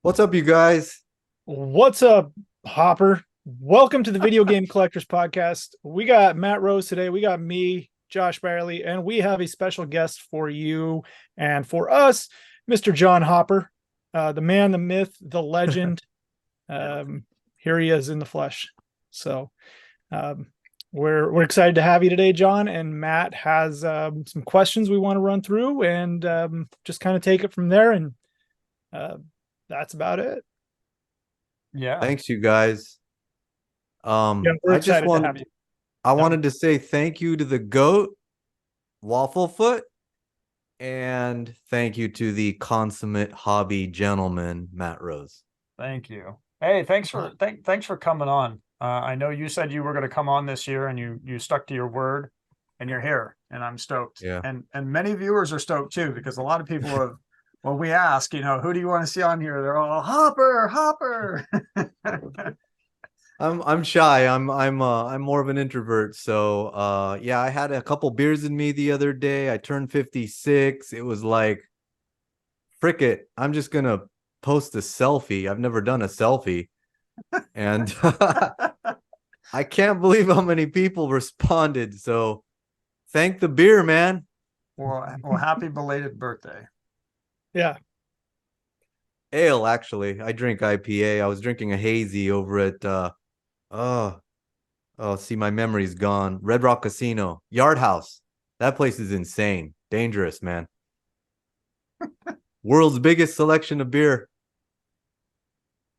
What's up, you guys? What's up, Hopper? Welcome to the Video Game Collectors Podcast. We got Matt Rose today. We got me, Josh Barley, and we have a special guest for you and for us, Mr. John Hopper, the man, the myth, the legend. Um, Here he is in the flesh. So um, we're excited to have you today, John. And Matt has some questions we want to run through, and just kind of take it from there. And uh, that's about it. Yeah. Thanks, you guys. Yeah, we're I just excited to want have you. I Yep. wanted to say thank you to the GOAT, Wafflefoot, and thank you to the consummate hobby gentleman, Matt Rose. Thank you. Hey, thanks for coming on. I know you said you were going to come on this year, and you stuck to your word, and you're here, and I'm stoked. Yeah. And many viewers are stoked too, because a lot of people have. When we ask, who do you want to see on here? They're all Hopper, Hopper. I'm shy. I'm more of an introvert. So yeah, I had a couple beers in me the other day. I turned 56. It was like, frick it. I'm just gonna post a selfie. I've never done a selfie. And I can't believe how many people responded. So thank the beer, man. Well, happy belated birthday. Yeah. Ale, actually. I drink IPA. I was drinking a hazy over at oh see, my memory's gone. Red Rock Casino. Yard House. That place is insane. Dangerous, man. World's biggest selection of beer.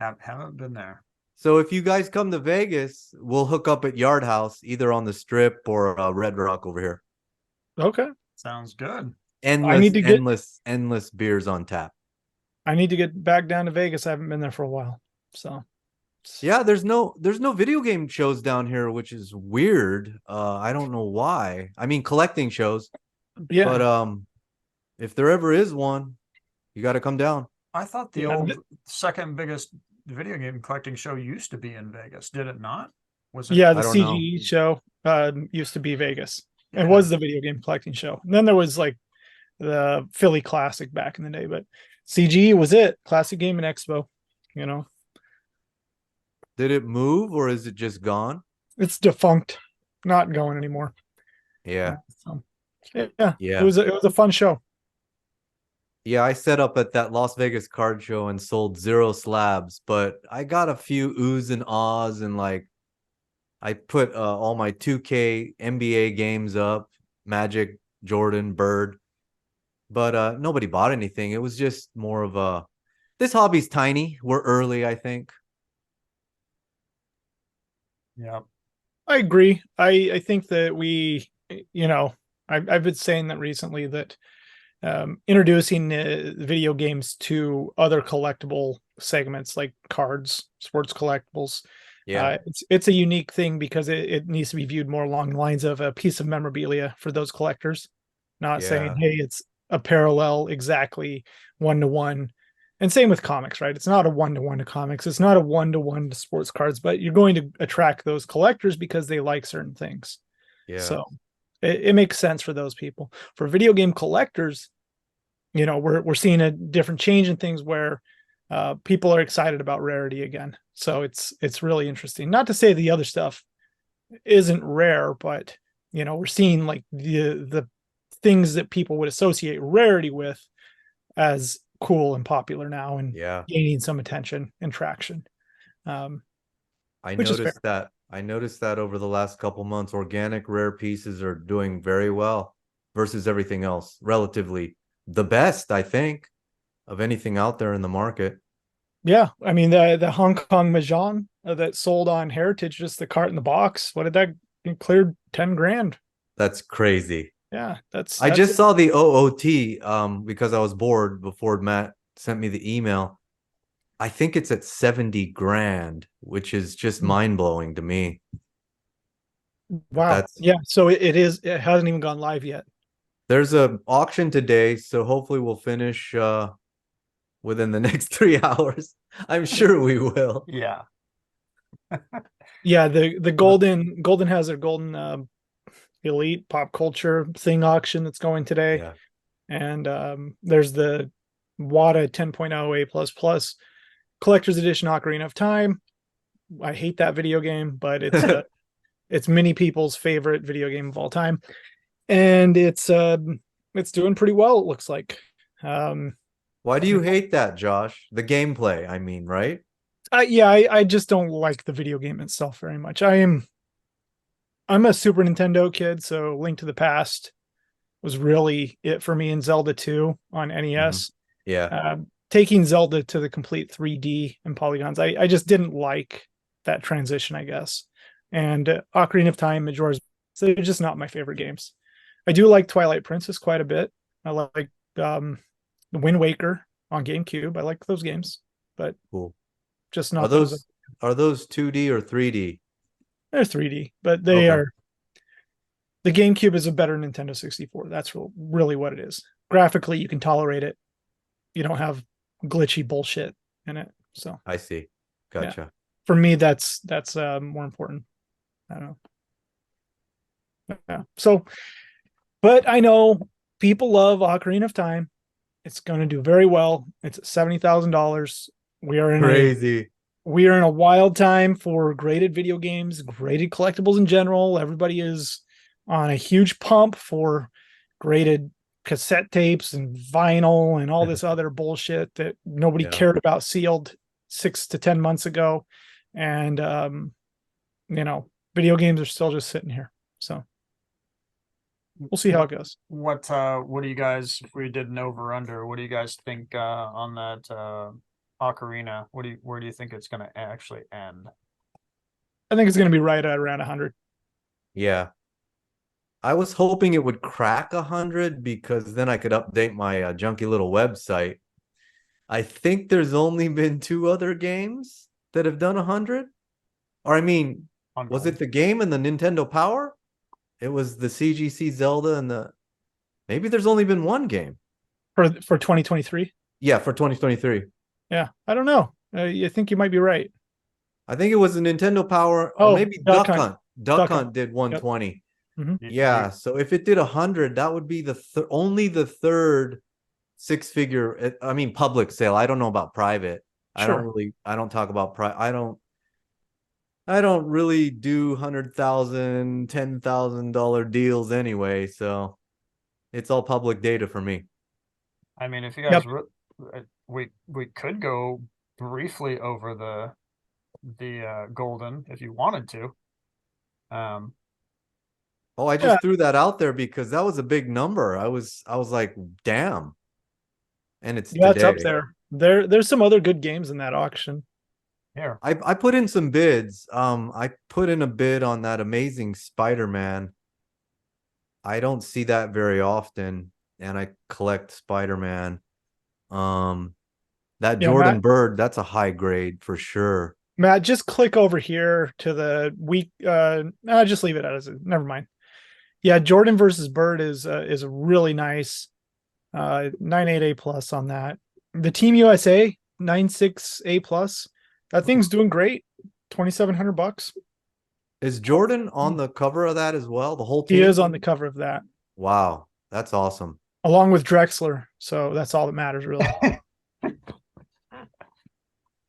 Haven't been there. So if you guys come to Vegas, we'll hook up at Yard House, either on the Strip or Red Rock over here. Okay. Sounds good. I need Endless, to get endless, endless beers on tap. I need to get back down to Vegas. I haven't been there for a while. So Yeah, there's no video game shows down here, which is weird. I don't know why. I mean, collecting shows, but yeah. if there ever is one, you got to come down. I thought the Yeah. old second biggest video game collecting show used to be in Vegas. Did it not? Was it? Yeah, I the don't know. CGE show used to be Vegas. It Yeah. was the video game collecting show. And then there was like the Philly Classic back in the day, but CGE was it. Classic Gaming Expo, you know. Did it move or is it just gone? It's defunct, not going anymore. Yeah, So, yeah, yeah, it was a fun show. yeah. I set up at that Las Vegas card show and sold zero slabs, but I got a few oohs and ahs, and like I put all my 2K NBA games up, Magic, Jordan, Bird, but nobody bought anything. It was just more of a, this hobby's tiny. We're early, I think. Yeah. I agree. I think that we, I've been saying that recently that introducing video games to other collectible segments like cards, sports collectibles. Yeah, It's a unique thing because it needs to be viewed more along the lines of a piece of memorabilia for those collectors, not saying, yeah, hey, it's a parallel exactly one to one. And same with comics, right? It's not a one to one to comics. It's not a one to one to sports cards, but you're going to attract those collectors because they like certain things. yeah, So it makes sense for those people. For video game collectors, we're seeing a different change in things where people are excited about rarity again. So it's really interesting. Not to say the other stuff isn't rare, but we're seeing like the things that people would associate rarity with as cool and popular now and yeah. gaining some attention and traction, um, I which is fair. noticed that. I noticed that over the last couple months, organic rare pieces are doing very well versus everything else. Relatively the best, I think, of anything out there in the market. Yeah, I mean the Hong Kong Mahjong that sold on Heritage, just the cart in the box. What did that cleared 10 grand? That's crazy. Yeah, I that's just it. saw the OOT because I was bored before Matt sent me the email. I think it's at 70 grand, which is just mind blowing to me. But Wow. Yeah, so it hasn't even gone live yet. there's a auction today, so hopefully we'll finish within the next 3 hours. I'm sure we will. Yeah. Yeah, the golden has their golden elite pop culture thing auction that's going today. Yeah. And there's the WATA 10.0 A++. collector's edition Ocarina of Time. I hate that video game, but it's many people's favorite video game of all time, and it's doing pretty well. It looks like. Why do you hate that, Josh? The gameplay, I mean, right? I just don't like the video game itself very much. I'm a Super Nintendo kid, so Link to the Past was really it for me, in Zelda 2 on NES. Yeah. Taking Zelda to the complete 3D and polygons, I just didn't like that transition, I guess. And Ocarina of Time, Majora's, they're just not my favorite games. I do like Twilight Princess quite a bit. I like Wind Waker on GameCube. I like those games, but Cool. just Are not those. those 2D or 3D? They're 3D, but they Okay. are. The GameCube is a better Nintendo 64. That's really what it is. Graphically, you can tolerate it. You don't have glitchy bullshit in it. So I see. Gotcha. for me, that's more important. I don't know. Yeah. So, but I know people love Ocarina of Time. It's going to do very well. It's at $70,000. We are in Crazy. we are in a wild time for graded video games, graded collectibles in general. Everybody is on a huge pump for graded cassette tapes and vinyl and all this other bullshit that nobody cared about sealed 6 to 10 months ago. And, video games are still just sitting here. So we'll see how it goes. What do you guys, if we did an over under, what do you guys think on that Ocarina? Where do you think it's going to actually end? I think it's going to be right at around 100. Yeah. I was hoping it would crack 100 because then I could update my junky little website. I think there's only been 2 other games that have done 100. Or I mean, was it the game and the Nintendo Power? It was the CGC Zelda and maybe there's only been 1 game for 2023. Yeah, for 2023. Yeah, I don't know. I think you might be right. I think it was the Nintendo Power, or maybe Duck Hunt. Duck Hunt did 120. Yep. Mm-hmm. Yeah, so if it did 100, that would be only the third 6-figure. I mean, public sale. I don't know about private. Sure. I don't talk about private. I don't really do $100,000, $10,000 deals anyway. So it's all public data for me. I mean, if you guys, we could go briefly over the golden if you wanted to. Oh, I just threw that out there because that was a big number. I was like, damn. And it's today. It's up there. There's some other good games in that auction. Here. I put in some bids. I put in a bid on that Amazing Spider-Man. I don't see that very often, and I collect Spider-Man. That Jordan Bird, that's a high grade for sure. Matt, just click over here to the week. Just leave it as it. Never mind. Yeah, Jordan versus Bird is a really nice 98A plus on that. The Team USA 96A plus. That thing's doing great. $2,700. Is Jordan on the cover of that as well? The whole team? He is on the cover of that. Wow, that's awesome. Along with Drexler, so that's all that matters, really.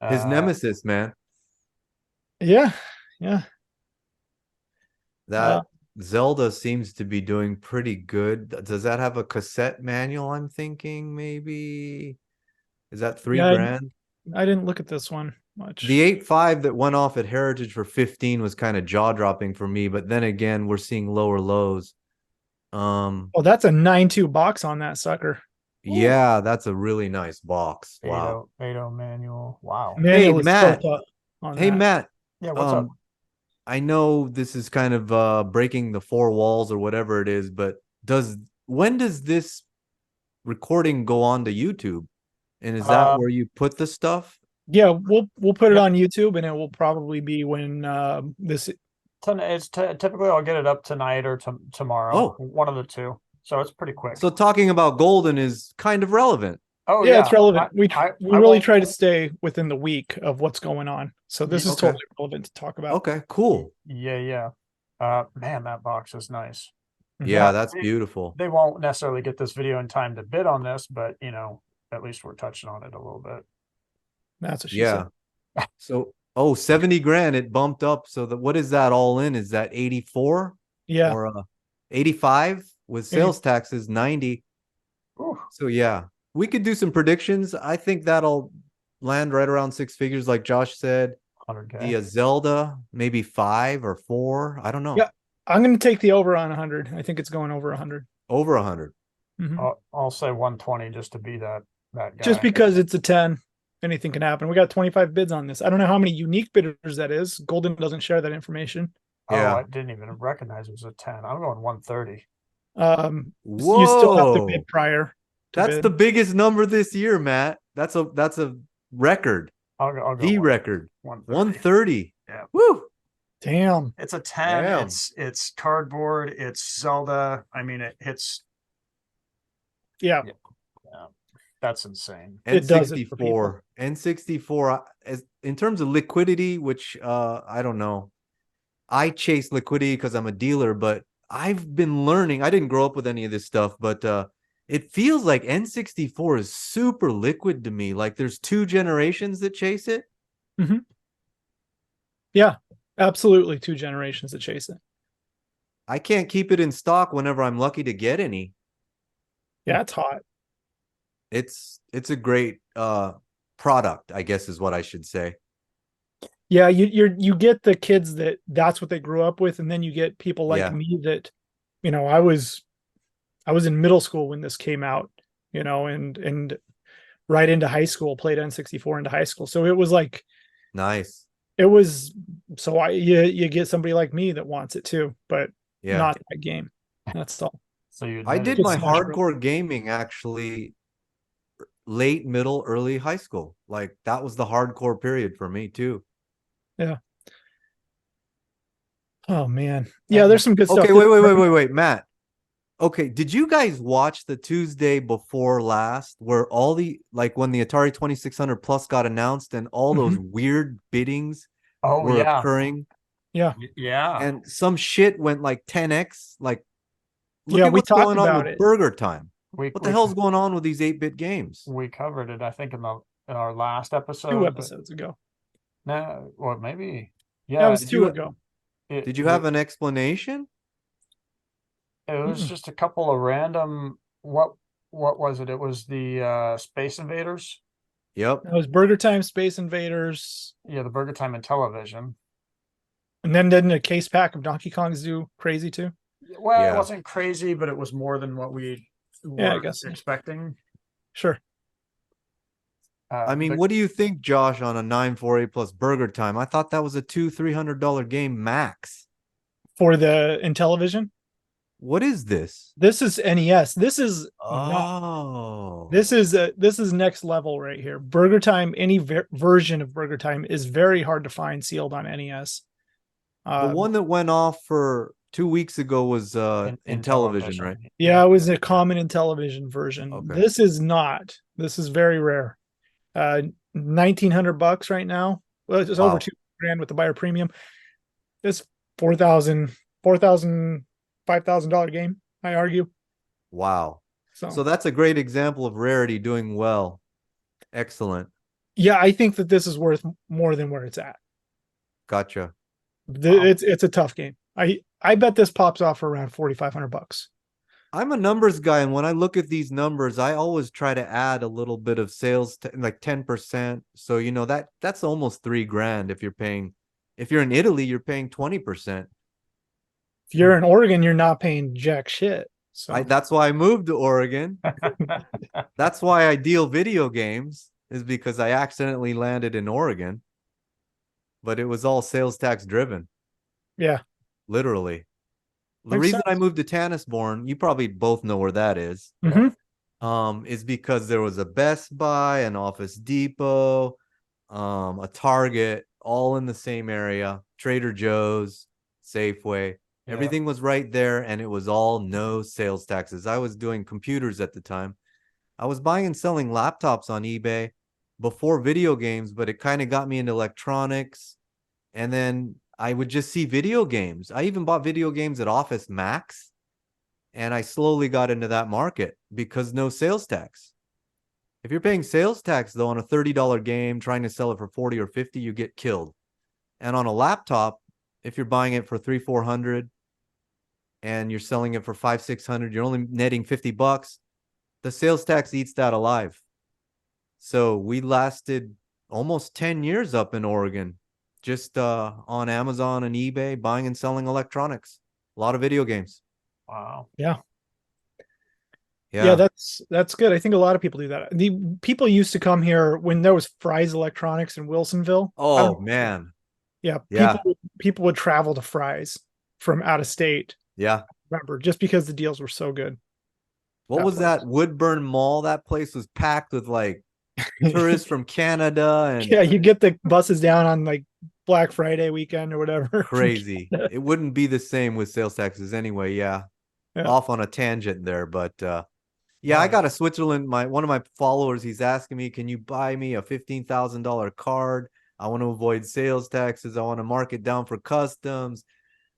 His nemesis, man. Yeah. That Zelda seems to be doing pretty good. Does that have a cassette manual? I'm thinking maybe. Is that $3,000? I didn't look at this one much. The 8.5 that went off at Heritage for 15 was kind of jaw-dropping for me, but then again, we're seeing lower lows. That's a 9.2 box on that sucker. Yeah, that's a really nice box. Wow. 8.0 manual. Wow. Hey, Matt. Matt. Yeah, what's up? I know this is kind of breaking the 4 walls or whatever it is, but when does this recording go on to YouTube? And is that where you put the stuff? Yeah, we'll put it on YouTube, and it will probably be when this. It's typically I'll get it up tonight or tomorrow. One of the two. So it's pretty quick. So talking about Golden is kind of relevant. Oh yeah, it's relevant. We really try to stay within the week of what's going on. So this is totally relevant to talk about. Okay, cool. Yeah. Man, that box is nice. Yeah, that's beautiful. They won't necessarily get this video in time to bid on this, but at least we're touching on it a little bit. That's what she said. Yeah. So, 70 grand, it bumped up. So what is that all in? Is that 84 Yeah. or 85 with 80. sales taxes 90? Ooh, So yeah, we could do some predictions. I think that'll land right around six figures, like Josh said. 100K. The Zelda, maybe 5 or 4. I don't know. Yeah. I'm going to take the over on 100. I think it's going over 100. Over 100. I'll say 120 just to be that Just guy. because it's a 10, anything can happen. We got 25 bids on this. I don't know how many unique bidders that is. Golden doesn't share that information. Oh, Yeah. I didn't even recognize it was a 10. I'm going 130. You still have to Whoa. bid prior to That's the bid. biggest number this year, Matt. That's a record. I'll go The record. 130. 130. Yeah. Woo. Damn. It's a 10. Damn. It's cardboard. It's Zelda. I mean, it hits. Yeah. Yeah, that's insane. It does it for people. N64 as in terms of liquidity, which I don't know. I chase liquidity because I'm a dealer, but I've been learning. I didn't grow up with any of this stuff, but it feels like N64 is super liquid to me. Like there's two generations that chase it. Yeah, absolutely. Two generations that chase it. I can't keep it in stock whenever I'm lucky to get any. Yeah, it's hot. It's a great product, I guess is what I should say. Yeah, you get the kids that's what they grew up with, and then you get people like Yeah. me that, I was in middle school when this came out, and right into high school, played N64 into high school. So it was like Nice. it was so you get somebody like me that wants it too, but Yeah. not that game. That's all. So you I admitted did my Smash Bros. hardcore gaming actually late, middle, early high school. Like that was the hardcore period for me too. Yeah. Oh man. Yeah, there's some good stuff. Okay, wait, Matt. Okay, did you guys watch the Tuesday before last where all the like when the Atari 2600 Plus got announced and all those weird biddings Oh were yeah, occurring Yeah. yeah. and some shit went like 10x? Like look Yeah, at we what's talked going on about with it. Burger Time. We What the hell's going on with these 8-bit games? we covered it, I think, in our last episode. 2 episodes ago. No, or maybe That was Did 2 you ago. did you have an explanation? It was just a couple of random. What was it? It was the Space Invaders. Yep. That was Burger Time, Space Invaders, Yeah, the Burger Time and Television. and then didn't a case pack of Donkey Kongs do crazy too? Well, it Yeah. wasn't crazy, but it was more than what we Yeah, I were guess so. expecting. Sure. I mean, what do you think, Josh, on a 948 plus Burger Time? I thought that was a $200-300 game max. For the Intellivision, What is this? this is NES. This is not. Oh, This is next level right here. Burger Time, any version of Burger Time is very hard to find sealed on NES. the one that went off for 2 weeks ago was in television, right? Yeah, it was a common Intellivision version. Okay. This is not. This is very rare. $1,900 right now. Well, it's over Wow. $2,000 with the buyer premium. It's $5,000 game, I argue. Wow. So So that's a great example of rarity doing well. Excellent. yeah, I think that this is worth more than where it's at. Gotcha. It's a tough game. I bet this pops off for around $4,500. I'm a numbers guy, and when I look at these numbers, I always try to add a little bit of sales, like 10%. So that's almost $3,000 if you're paying. If you're in Italy, you're paying 20%. If you're in Oregon, you're not paying jack shit. So That's why I moved to Oregon. That's why I deal video games, is because I accidentally landed in Oregon. But it was all sales tax driven, yeah, literally. The Makes reason I sense. moved to Tannisbourne, you probably both know where that is, Mhm. is because there was a Best Buy, an Office Depot, a Target, all in the same area, Trader Joe's, Safeway. Yeah. Everything was right there, and it was all no sales taxes. I was doing computers at the time. I was buying and selling laptops on eBay before video games, but it kind of got me into electronics. And then I would just see video games. I even bought video games at Office Max, and I slowly got into that market because no sales tax. If you're paying sales tax though on a $30 game trying to sell it for 40 or 50, you get killed. And on a laptop, if you're buying it for 300-400 and you're selling it for 500-600, you're only netting $50. The sales tax eats that alive. So we lasted almost 10 years up in Oregon, just on Amazon and eBay, buying and selling electronics. A lot of video games. Wow. Yeah. Yeah. That's good. I think a lot of people do that. The people used to come here when there was Fry's Electronics in Wilsonville. Oh man. Yeah, Yeah. people would travel to Fry's from out of state. Yeah. Remember, just because the deals were so good. What was that Woodburn Mall? That place was packed with like tourists from Canada and Yeah, you get the buses down on like Black Friday weekend or whatever. crazy. It wouldn't be the same with sales taxes anyway. Yeah. Yeah. Off on a tangent there, but yeah, I got a Switzerland. One of my followers, he's asking me, can you buy me a $15,000 card? I want to avoid sales taxes. I want to mark it down for customs,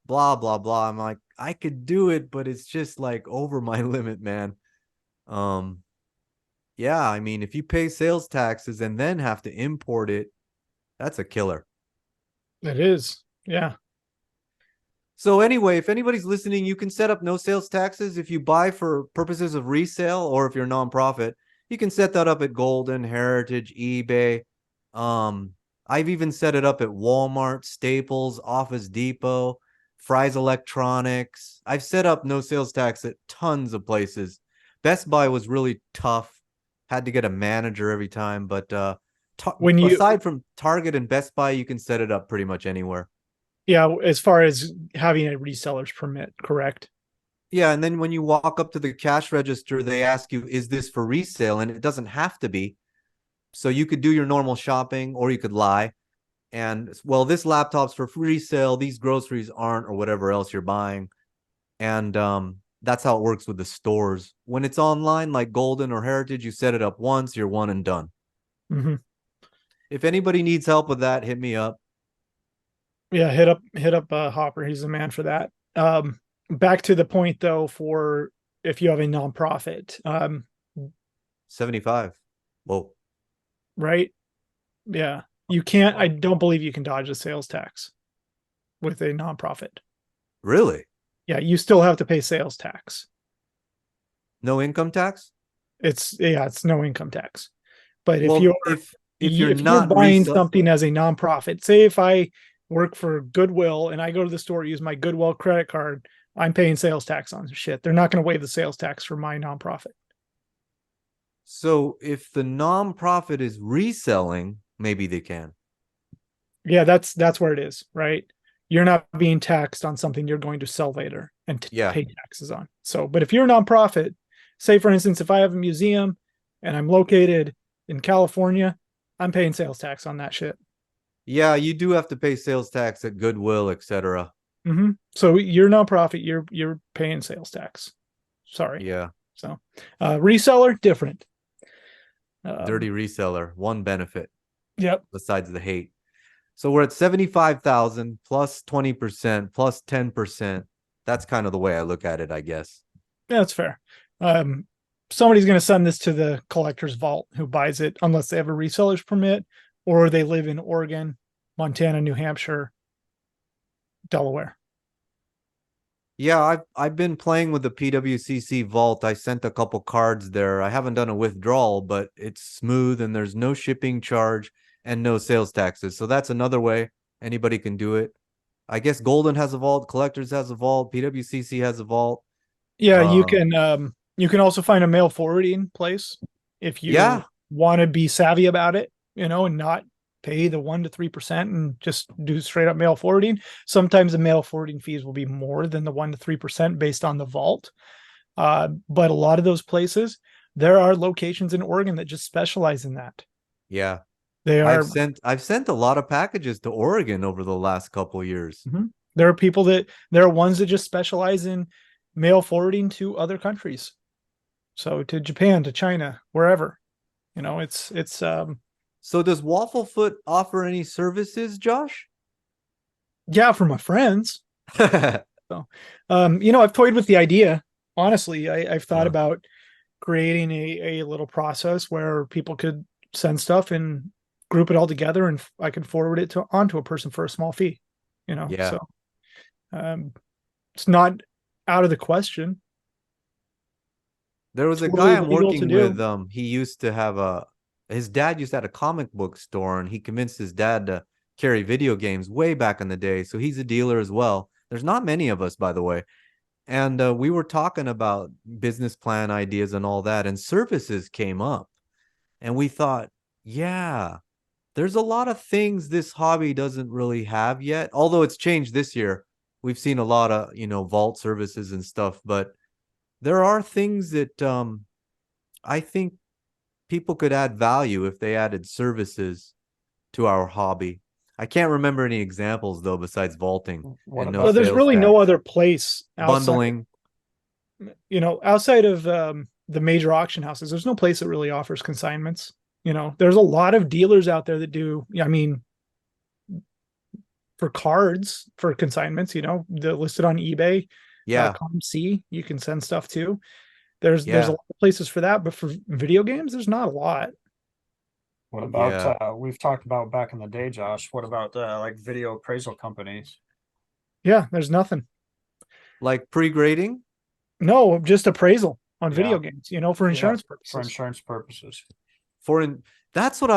blah, blah, blah. I'm like, I could do it, but it's just like over my limit, man. Yeah, I mean, if you pay sales taxes and then have to import it, that's a killer. It is. Yeah. So anyway, if anybody's listening, you can set up no sales taxes if you buy for purposes of resale, or if you're a nonprofit, you can set that up at Golden, Heritage, eBay. I've even set it up at Walmart, Staples, Office Depot, Fry's Electronics. I've set up no sales tax at tons of places. Best Buy was really tough. Had to get a manager every time, but aside from Target and Best Buy, you can set it up pretty much anywhere. Yeah, as far as having a reseller's permit, correct? Yeah, and then when you walk up to the cash register, they ask you, is this for resale? And it doesn't have to be. So you could do your normal shopping, or you could lie. And, well, this laptop's for resale, these groceries aren't, or whatever else you're buying. And that's how it works with the stores. When it's online, like Golden or Heritage, you set it up once, you're one and done. Mm-hmm. If anybody needs help with that, hit me up. Yeah, hit up Hopper. He's the man for that. Back to the point though, for if you have a nonprofit, 75. Whoa. Right? Yeah. You can't, I don't believe you can dodge a sales tax with a nonprofit. Really? Yeah, you still have to pay sales tax. No income tax? It's no income tax. But if Well, you're if you're if not you're buying something as a nonprofit, say if I work for Goodwill and I go to the store, use my Goodwill credit card, I'm paying sales tax on shit. They're not going to waive the sales tax for my nonprofit. So if the nonprofit is reselling, maybe they can. Yeah, that's where it is, right? You're not being taxed on something you're going to sell later and pay taxes on. So, but if you're a nonprofit, say for instance, if I have a museum and I'm located in California, I'm paying sales tax on that shit. Yeah, you do have to pay sales tax at Goodwill, etc. Mm-hmm. So you're nonprofit, you're paying sales tax. Sorry. Yeah. So reseller, different. Dirty reseller, one benefit. Yep. Besides the hate. So we're at 75,000 plus 20% plus 10%. That's kind of the way I look at it, I guess. Yeah, that's fair. Somebody's going to send this to the collector's vault who buys it, unless they have a reseller's permit or they live in Oregon, Montana, New Hampshire, Delaware. Yeah, I've been playing with the PWCC vault. I sent a couple cards there. I haven't done a withdrawal, but it's smooth and there's no shipping charge and no sales taxes. So that's another way anybody can do it. I guess Golden has a vault, Collectors has a vault, PWCC has a vault. Yeah, you can also find a mail forwarding place if you want to be savvy about it, and not pay the 1 to 3% and just do straight up mail forwarding. Sometimes the mail forwarding fees will be more than the 1 to 3% based on the vault. But a lot of those places, there are locations in Oregon that just specialize in that. Yeah. I've sent a lot of packages to Oregon over the last couple of years. Mm-hmm. There are ones that just specialize in mail forwarding to other countries. So to Japan, to China, wherever, it's So does Wafflefoot offer any services, Josh? Yeah, for my friends. So, I've toyed with the idea. Honestly, I've thought about creating a little process where people could send stuff and group it all together, and I could forward it onto a person for a small fee. Yeah. So it's not out of the question. There was a Totally guy I'm legal to working with. do. He used to have his dad used to have a comic book store, and he convinced his dad to carry video games way back in the day. So he's a dealer as well. There's not many of us, by the way. And we were talking about business plan ideas and all that, and services came up. And we thought, yeah, there's a lot of things this hobby doesn't really have yet. Although it's changed this year. We've seen a lot of, vault services and stuff, but there are things that I think people could add value if they added services to our hobby. I can't remember any examples though besides vaulting What and no Well, about there's sales really no tax. other place Bundling. outside of the major auction houses. There's no place that really offers consignments. There's a lot of dealers out there that do. I mean, for cards for consignments, they're listed on eBay. Yeah. .com/c you can send stuff to. There's a Yeah. lot of places for that, but for video games, there's not a lot. what about Yeah. we've talked about back in the day, Josh? What about like video appraisal companies? Yeah, there's nothing. Like pre-grading? No, just appraisal on Yeah, video games, for yeah, insurance for purposes. insurance purposes. That's what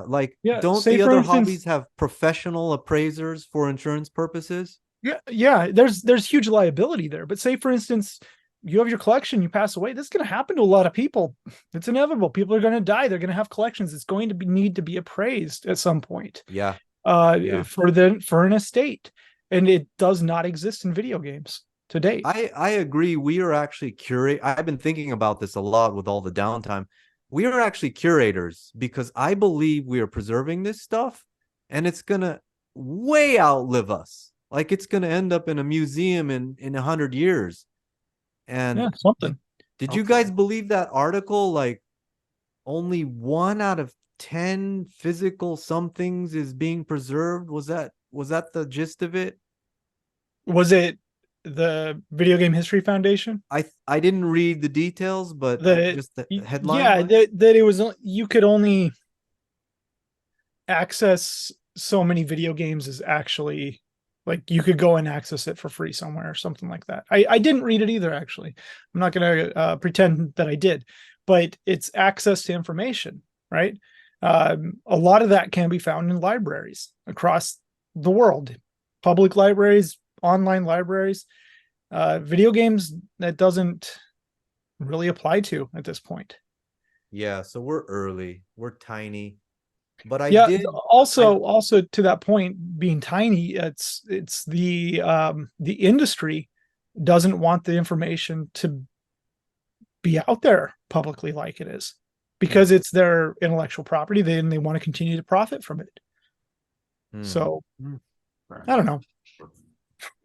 like Yeah, don't say the for other instance, hobbies have professional appraisers for insurance purposes? yeah, there's huge liability there. But say for instance, you have your collection, you pass away. This is going to happen to a lot of people. It's inevitable. People are going to die. They're going to have collections. It's going to need to be appraised at some point. Yeah. For an estate, and it does not exist in video games to date. I agree. We are actually I've been thinking about this a lot with all the downtime. We are actually curators because I believe we are preserving this stuff, and it's gonna way outlive us. Like it's gonna end up in a museum in 100 years. Yeah, And something. did you guys believe that article? Like only 1 out of 10 physical somethings is being preserved. Was that the gist of it? Was it the Video Game History Foundation? I didn't read the details, but just the headline Yeah, was. that it was, you could only access so many video games as actually, like, you could go and access it for free somewhere or something like that. I didn't read it either, actually. I'm not going to pretend that I did, but it's access to information, right? A lot of that can be found in libraries across the world, public libraries, online libraries. Video games, that doesn't really apply to at this point. Yeah, so we're early, we're tiny, but I Yeah, did. also to that point, being tiny, it's the industry doesn't want the information to be out there publicly like it is, because it's their intellectual property. They want to continue to profit from it. So I don't know.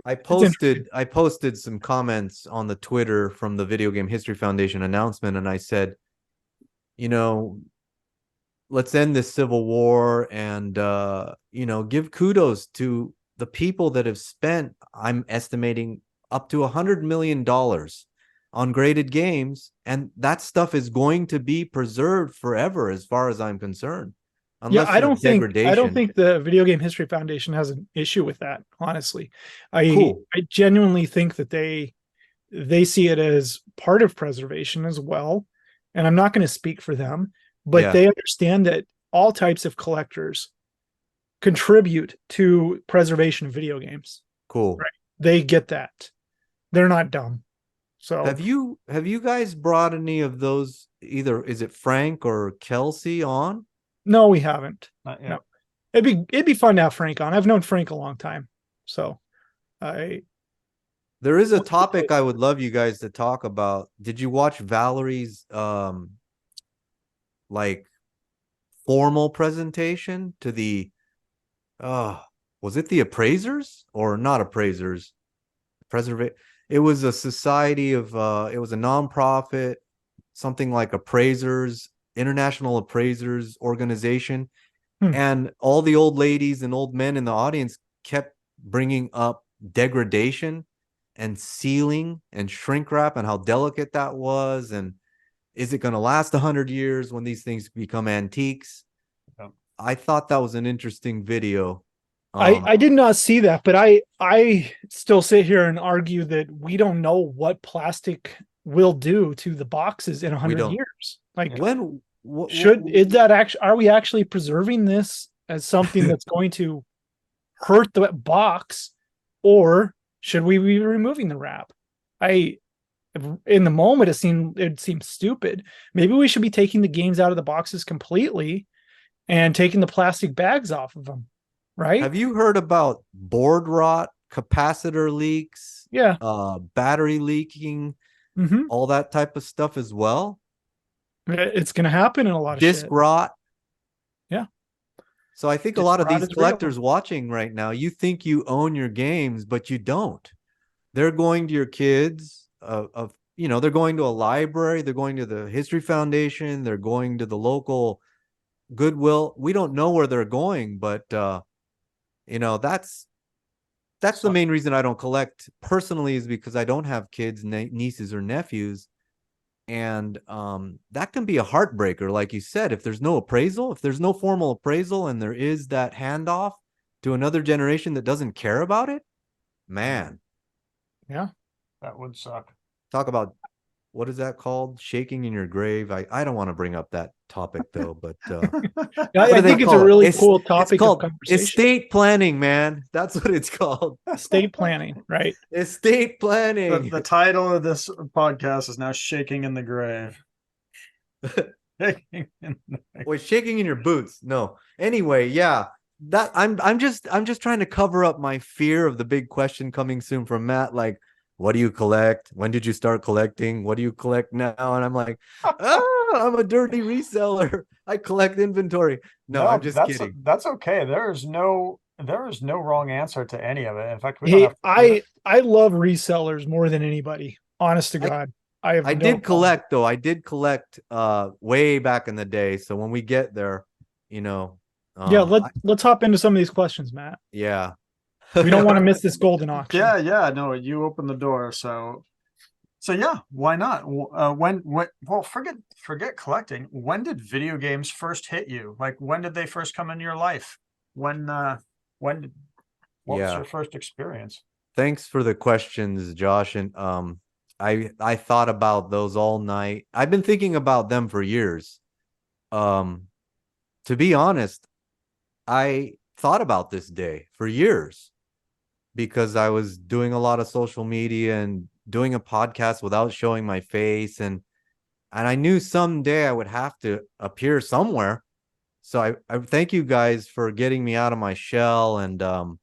I posted some comments on the Twitter from the Video Game History Foundation announcement, and I said, let's end this civil war and give kudos to the people that have spent, I'm estimating, up to $100 million on graded games, and that stuff is going to be preserved forever as far as I'm concerned, Yeah, unless I there's don't think degradation. the Video Game History Foundation has an issue with that, honestly. Cool. I genuinely think that they see it as part of preservation as well. And I'm not going to speak for them, but Yeah. they understand that all types of collectors contribute to preservation of video games. Cool. Right? They get that. They're not dumb. So have you guys brought any of those, either is it Frank or Kelsey on? No, we haven't. Not yet. No. It'd be fun to have Frank on. I've known Frank a long time. So there is a topic I would love you guys to talk about. Did you watch Valerie's like formal presentation to the was it the appraisers or not appraisers? It was a society of it was a nonprofit, something like appraisers, international appraisers organization. And all the old ladies and old men in the audience kept bringing up degradation and sealing and shrink wrap and how delicate that was. And Is it going to last 100 years when these things become antiques? Yep. I thought that was an interesting video. I did not see that, but I still sit here and argue that we don't know what plastic will do to the boxes in We 100 don't. years. Like, When is that actually, are we actually preserving this as something that's going to hurt the box, or should we be removing the wrap? In the moment it seemed stupid. Maybe we should be taking the games out of the boxes completely and taking the plastic bags off of them, right? Have you heard about board rot, capacitor leaks, Yeah. battery leaking, Mm-hmm. all that type of stuff as well? It's going to happen in a lot of Disc shit. rot. Yeah. So I think a Disc lot of rot these is real. collectors watching right now, you think you own your games, but you don't. They're going to your kids they're going to a library, they're going to the History Foundation, they're going to the local Goodwill. We don't know where they're going, but that's the main reason I don't collect personally, is because I don't have kids, nieces or nephews. And that can be a heartbreaker, like you said, if there's no appraisal, if there's no formal appraisal, and there is that handoff to another generation that doesn't care about it, man. Yeah. That would suck. Talk about, what is that called? Shaking in your grave. I don't want to bring up that topic though, but what I do they think it's a call it? really cool It's topic of called conversation. estate planning, man. That's what it's called. Estate planning, right? Estate planning. The title of this podcast is now Shaking in the Grave. Wait, shaking in your boots. No. Anyway, yeah. That I'm just trying to cover up my fear of the big question coming soon from Matt. Like, what do you collect? When did you start collecting? What do you collect now? And I'm like, I'm a dirty reseller. I collect inventory. No, I'm just kidding. That's okay. There is no wrong answer to any of it. In fact, we don't Hey, have I love resellers more than anybody. Honest to God. I did collect though. I did collect way back in the day. So when we get there, yeah, let's hop into some of these questions, Matt. Yeah. We don't want to miss this golden auction. Yeah, no, you opened the door, so yeah, why not? Well, forget collecting. When did video games first hit you? Like, when did they first come into your life? What was your first experience? Thanks for the questions, Josh. And I thought about those all night. I've been thinking about them for years. To be honest, I thought about this day for years because I was doing a lot of social media and doing a podcast without showing my face, and I knew someday I would have to appear somewhere. So I thank you guys for getting me out of my shell and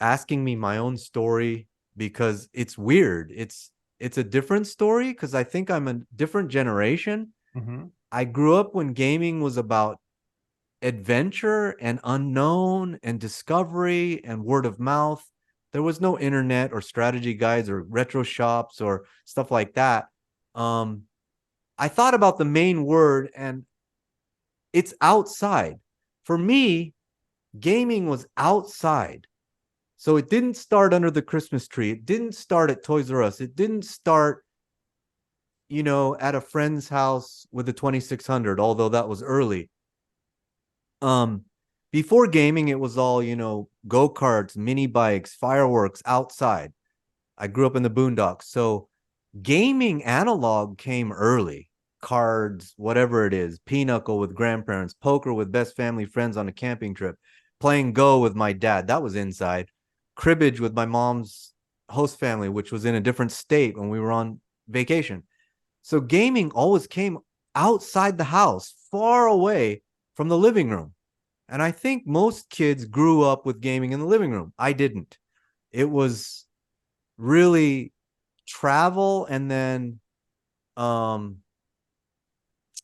asking me my own story, because it's weird. It's a different story because I think I'm a different generation. Mm-hmm. I grew up when gaming was about adventure and unknown and discovery and word of mouth. There was no internet or strategy guides or retro shops or stuff like that. I thought about the main word, and it's outside. For me, gaming was outside. So it didn't start under the Christmas tree. It didn't start at Toys R Us. It didn't start, at a friend's house with a 2600, although that was early. Before gaming, it was all, go-karts, mini bikes, fireworks outside. I grew up in the boondocks. So gaming analog came early. Cards, whatever it is, pinochle with grandparents, poker with best family friends on a camping trip, playing Go with my dad. That was inside. Cribbage with my mom's host family, which was in a different state when we were on vacation. So gaming always came outside the house, far away from the living room. And I think most kids grew up with gaming in the living room. I didn't. It was really travel, and then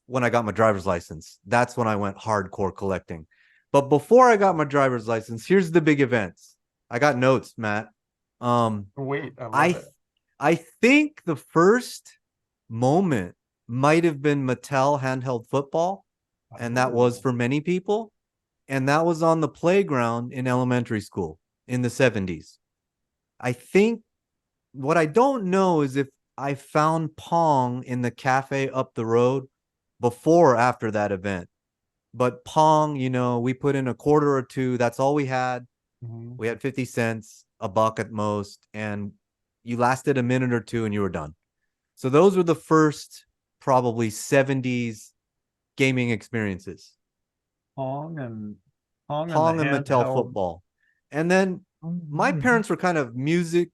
when I got my driver's license, that's when I went hardcore collecting. But before I got my driver's license, here's the big events. I got notes, Matt. Wait, I think the first moment might have been Mattel handheld football, and that was for many people. And that was on the playground in elementary school in the 70s. I think what I don't know is if I found Pong in the cafe up the road before or after that event. But Pong, we put in a quarter or two. That's all we had. Mhm. We had 50 cents, a buck at most, and you lasted a minute or two and you were done. So those were the first probably 70s gaming experiences. Pong and Pong and the Pong and Mattel handheld. football. And then my Mhm. parents were kind of hippie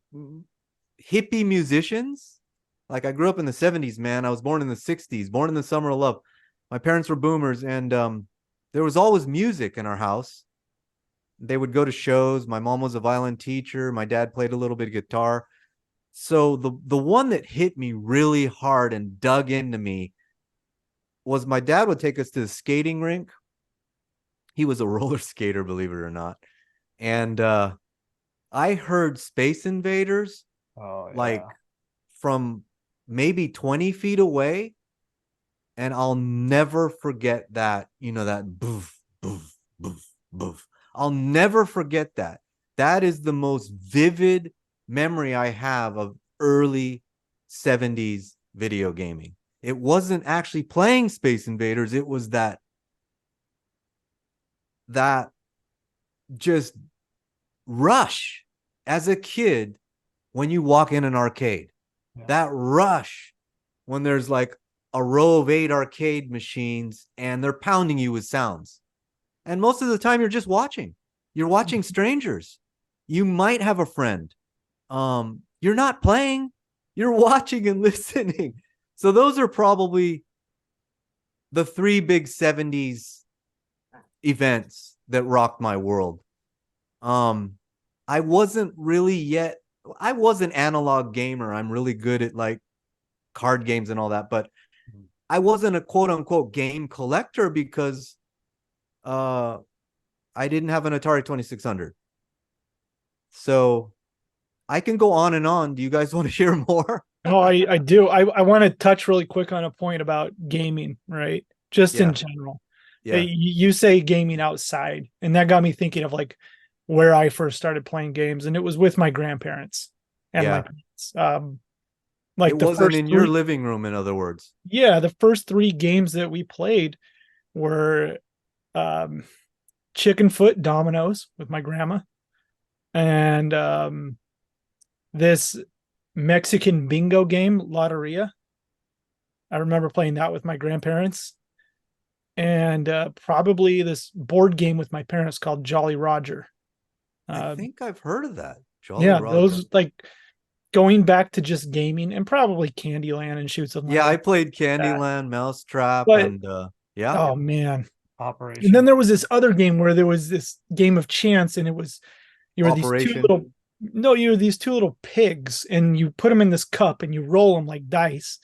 musicians. Like I grew up in the 70s, man. I was born in the 60s, born in the summer of love. My parents were boomers, and there was always music in our house. They would go to shows. My mom was a violin teacher. My dad played a little bit of guitar. So the one that hit me really hard and dug into me was my dad would take us to the skating rink. He was a roller skater, believe it or not. And I heard Space Invaders Oh like yeah. from maybe 20 feet away. And I'll never forget that, that boof, boof, boof, boof. I'll never forget that. That is the most vivid memory I have of early 70s video gaming. It wasn't actually playing Space Invaders, it was that just rush as a kid when you walk in an arcade. Yeah. That rush when there's like a row of 8 arcade machines and they're pounding you with sounds. And most of the time you're just watching. You're watching strangers. You might have a friend. You're not playing. You're watching and listening. So those are probably the 3 big 70s events that rocked my world. Um, I wasn't really yet. I was an analog gamer. I'm really good at like card games and all that, but I wasn't a quote unquote game collector because uh I didn't have an Atari 2600. So I can go on and on. Do you guys want to hear more? Oh, I do. I want to touch really quick on a point about gaming, right? Just in Yeah. general. Yeah. You say gaming outside, and that got me thinking of like where I first started playing games, and it was with my grandparents and my Yeah. parents. It Like the wasn't first in your three, living room, in other words. yeah, the first three games that we played were um, Chicken Foot Dominoes with my grandma, and this Mexican bingo game, Loteria. I remember playing that with my grandparents, and probably this board game with my parents called Jolly Roger. I Uh, think I've heard of that. Jolly yeah, Roger. those like going back to just gaming and probably Candyland and Shoots of Yeah, I Land. played That, Candyland, Mousetrap, but and yeah, oh man. And then Operation. there was this other game where there was this game of chance, and it was you were these two Operation. little no, you were these two little pigs, and you put them in this cup and you roll them like dice,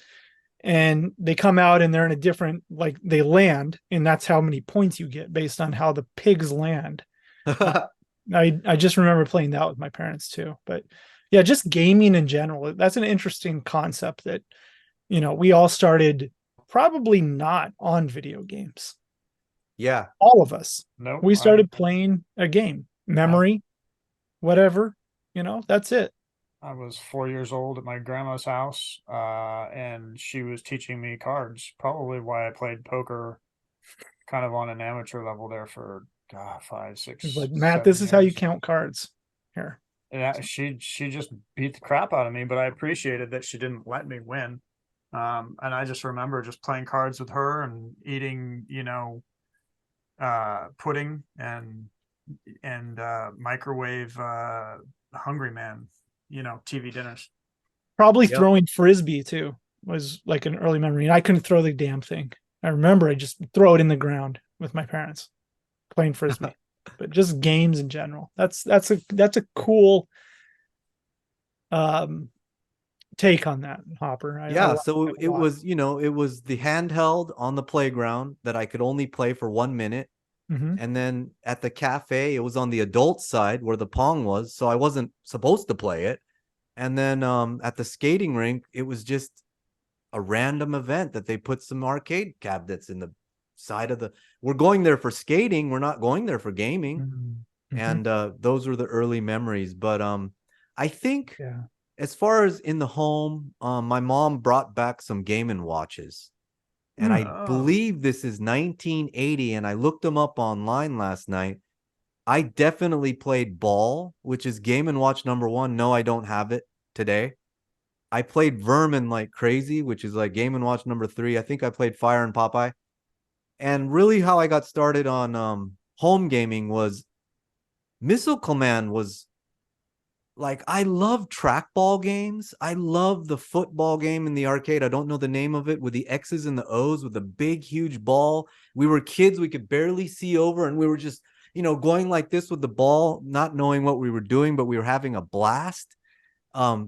and they come out and they're in a different like they land, and that's how many points you get based on how the pigs land. Uh, I just remember playing that with my parents too. But yeah, just gaming in general. That's an interesting concept that we all started probably not on video games. Yeah. All of us. Nope. We started playing a game, I memory, whatever, that's it. I was 4 years old at my grandma's house, and she was teaching me cards. Probably why I played poker kind of on an amateur level there for five, It's six, like, Matt, this seven is how you years. count cards here. Yeah, she just beat the crap out of me, but I appreciated that she didn't let me win. And I just remember just playing cards with her and eating, pudding and microwave Hungry Man, TV dinners. Probably Yep. throwing frisbee too was like an early memory. And I couldn't throw the damn thing. I remember I just throw it in the ground with my parents playing frisbee. But just games in general. That's a cool um take on that, Hopper. I Yeah, like so that a it lot. was, it was the handheld on the playground that I could only play for 1 minute. Mm-hmm. And then at the cafe, it was on the adult side where the Pong was, so I wasn't supposed to play it. And then at the skating rink, it was just a random event that they put some arcade cabinets in the side of the. We're going there for skating, we're not going there for gaming. Mm-hmm. And those were the early memories. But I think Yeah. as far as in the home, my mom brought back some Game and Watches. And I Oh, believe this is 1980, and I looked them up online last night. I definitely played Ball, which is Game and Watch number 1. No, I don't have it today. I played Vermin like crazy, which is like Game and Watch number 3. I think I played Fire and Popeye. And really how I got started on home gaming was Missile Command was like, I love trackball games. I love the football game in the arcade. I don't know the name of it, with the X's and the O's with the big, huge ball. We were kids, we could barely see over, and we were just, going like this with the ball, not knowing what we were doing, but we were having a blast.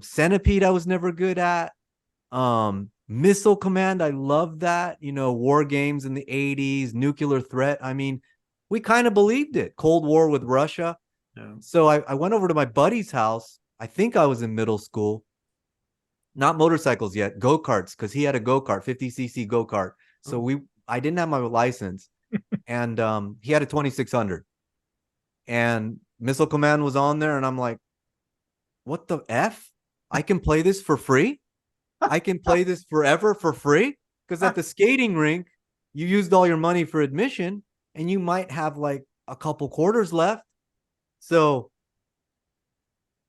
Centipede, I was never good at. Missile Command, I love that. War games in the 80s, nuclear threat. I mean, we kind of believed it. Cold War with Russia. yeah. So I went over to my buddy's house. I think I was in middle school. Not motorcycles yet, go-karts, because he had a go-kart, 50cc go-kart. So I didn't have my license. And he had a 2600. And Missile Command was on there, and I'm like, what the F? I can play this for free? I can play this forever for free? Because at the skating rink, you used all your money for admission, and you might have like a couple quarters left. So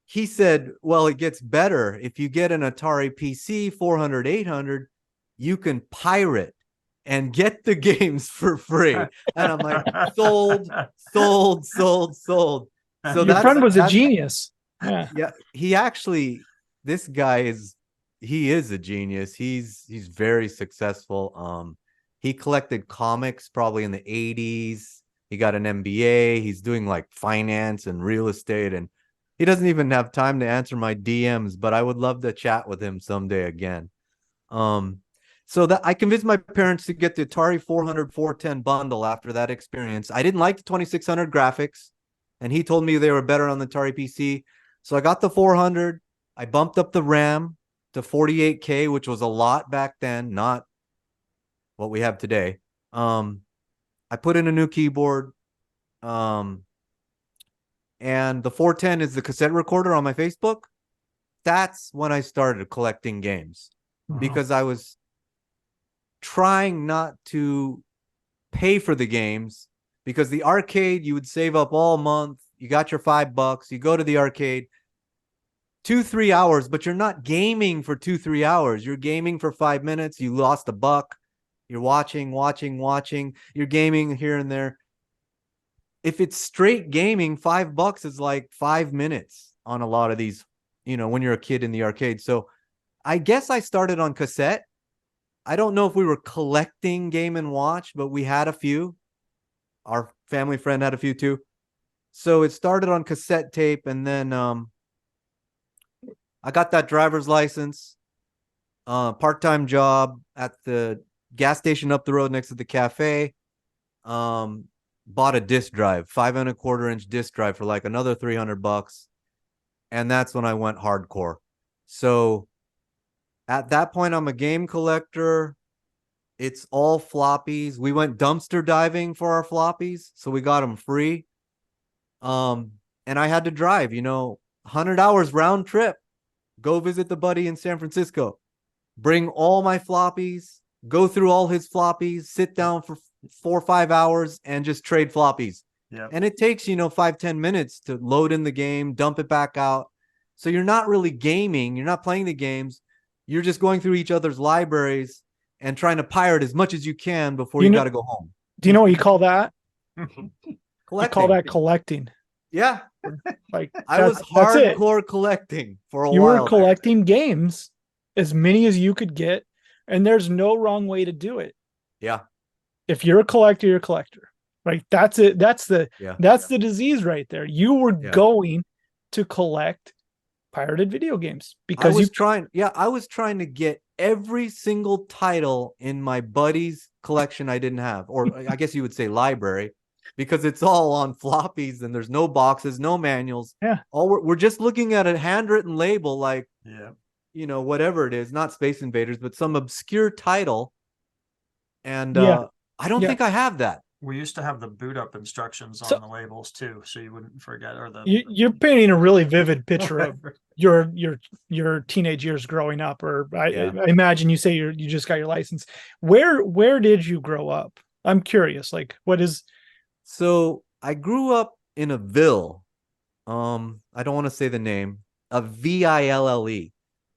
he said, well, it gets better. If you get an Atari PC 400, 800, you can pirate and get the games for free. And I'm like, sold, sold, sold, sold. So Your friend was a genius. Yeah. Yeah, this guy is a genius. He's very successful. He collected comics probably in the 80s. He got an MBA. He's doing like finance and real estate, and he doesn't even have time to answer my DMs, but I would love to chat with him someday again. So that I convinced my parents to get the Atari 400 410 bundle after that experience. I didn't like the 2600 graphics, and he told me they were better on the Atari PC. So I got the 400. I bumped up the RAM to 48K, which was a lot back then, not what we have today. I put in a new keyboard. And the 410 is the cassette recorder on my Facebook. That's when I started collecting games, because I was trying not to pay for the games, because the arcade, you would save up all month. You got your $5. You go to the arcade 2-3 hours, but you're not gaming for 2-3 hours. You're gaming for 5 minutes. You lost $1. You're watching. You're gaming here and there. If it's straight gaming, $5 is like 5 minutes on a lot of these, when you're a kid in the arcade. So I guess I started on cassette. I don't know if we were collecting Game and Watch, but we had a few. Our family friend had a few too. So it started on cassette tape, and then I got that driver's license, part-time job at the gas station up the road next to the cafe. Bought a disc drive, 5.25-inch disc drive for like another $300. And that's when I went hardcore. So at that point, I'm a game collector. It's all floppies. We went dumpster diving for our floppies, so we got them free. And I had to drive, 100 hours round trip, go visit the buddy in San Francisco, bring all my floppies, go through all his floppies, sit down for 4 or 5 hours, and just trade floppies. Yeah. And it takes, 5-10 minutes to load in the game, dump it back out. So you're not really gaming. You're not playing the games. You're just going through each other's libraries and trying to pirate as much as you can before you got to go home. Do you know what you call that? Collecting. I call that collecting. Yeah. Like I was hardcore collecting for a while. You were collecting games, as many as you could get, and there's no wrong way to do it. Yeah. If you're a collector, you're a collector. Like that's it. That's the disease right there. You were going to collect pirated video games because I was trying to get every single title in my buddy's collection I didn't have, or I guess you would say library, because it's all on floppies and there's no boxes, no manuals. Yeah. We're just looking at a handwritten label, like, whatever it is, not Space Invaders, but some obscure title. And I don't think I have that. We used to have the boot up instructions So on the labels too, so you wouldn't forget, or the you're painting a really vivid picture of your teenage years growing up, or Yeah. I imagine you say you just got your license. Where did you grow up? I'm curious. Like, what is? So I grew up in a ville. I don't want to say the name. A ville.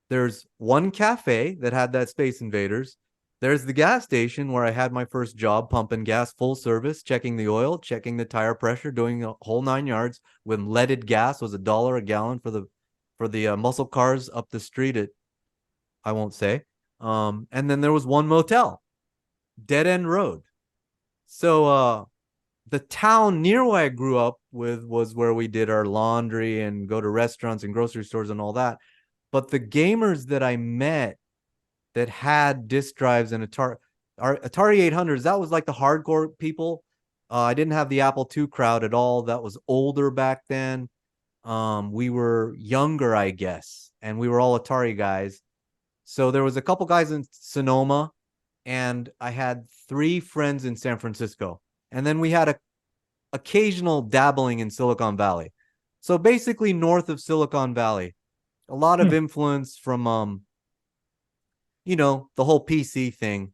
There's one cafe that had that Space Invaders. There's the gas station where I had my first job pumping gas full service, checking the oil, checking the tire pressure, doing a whole 9 yards when leaded gas was $1 a gallon for the muscle cars up the street at I won't say. And then there was one motel, dead end road. So the town near where I grew up with was where we did our laundry and go to restaurants and grocery stores and all that. But the gamers that I met that had disk drives and Atari 800s, that was like the hardcore people. I didn't have the Apple II crowd at all. That was older back then. We were younger, I guess, and we were all Atari guys. So there was a couple guys in Sonoma, and I had 3 friends in San Francisco. And then we had a occasional dabbling in Silicon Valley. So basically north of Silicon Valley. A lot of influence from the whole PC thing.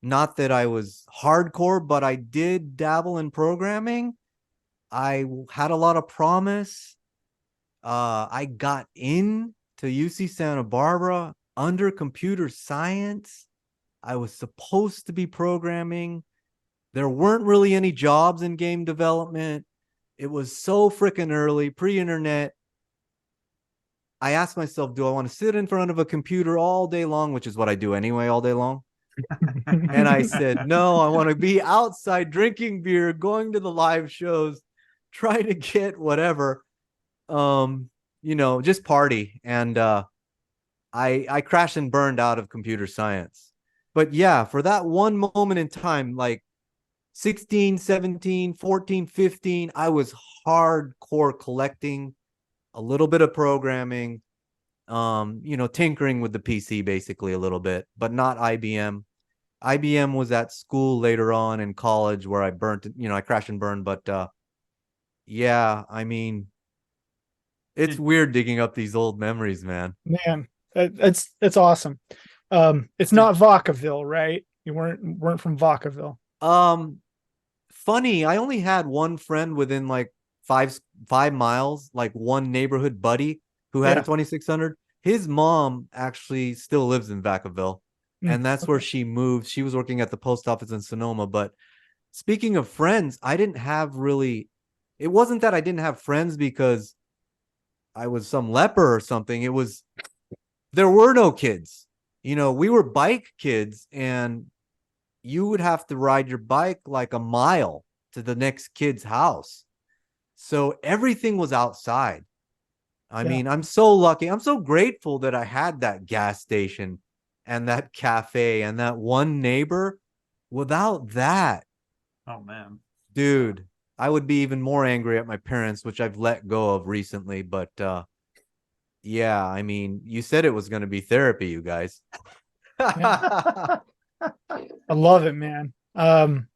Not that I was hardcore, but I did dabble in programming. I had a lot of promise. I got in to UC Santa Barbara under computer science. I was supposed to be programming. There weren't really any jobs in game development. It was so freaking early, pre-internet. I asked myself, do I want to sit in front of a computer all day long, which is what I do anyway all day long? And I said, no, I want to be outside drinking beer, going to the live shows, try to get whatever, just party. And I crashed and burned out of computer science. But yeah, for that one moment in time, like 16, 17, 14, 15, I was hardcore collecting, a little bit of programming, tinkering with the PC basically a little bit, but not IBM. IBM was at school later on in college where I burnt, I crashed and burned. But yeah, I mean, it's weird digging up these old memories, man. Man, it's awesome. It's Did, not Vacaville, right? You weren't from Vacaville. Funny, I only had one friend within like 5 miles, like one neighborhood buddy who had a Yeah. 2600. His mom actually still lives in Vacaville, and that's where Okay. she moved. She was working at the post office in Sonoma. But speaking of friends, I didn't have really, it wasn't that I didn't have friends because I was some leper or something. It was, there were no kids. We were bike kids, and you would have to ride your bike like a mile to the next kid's house. So everything was outside. I Yeah. mean, I'm so lucky. I'm so grateful that I had that gas station and that cafe and that one neighbor. Without that, oh man, dude, I would be even more angry at my parents, which I've let go of recently. But yeah, I mean, you said it was going to be therapy, you guys. Yeah. I love it, man. I'm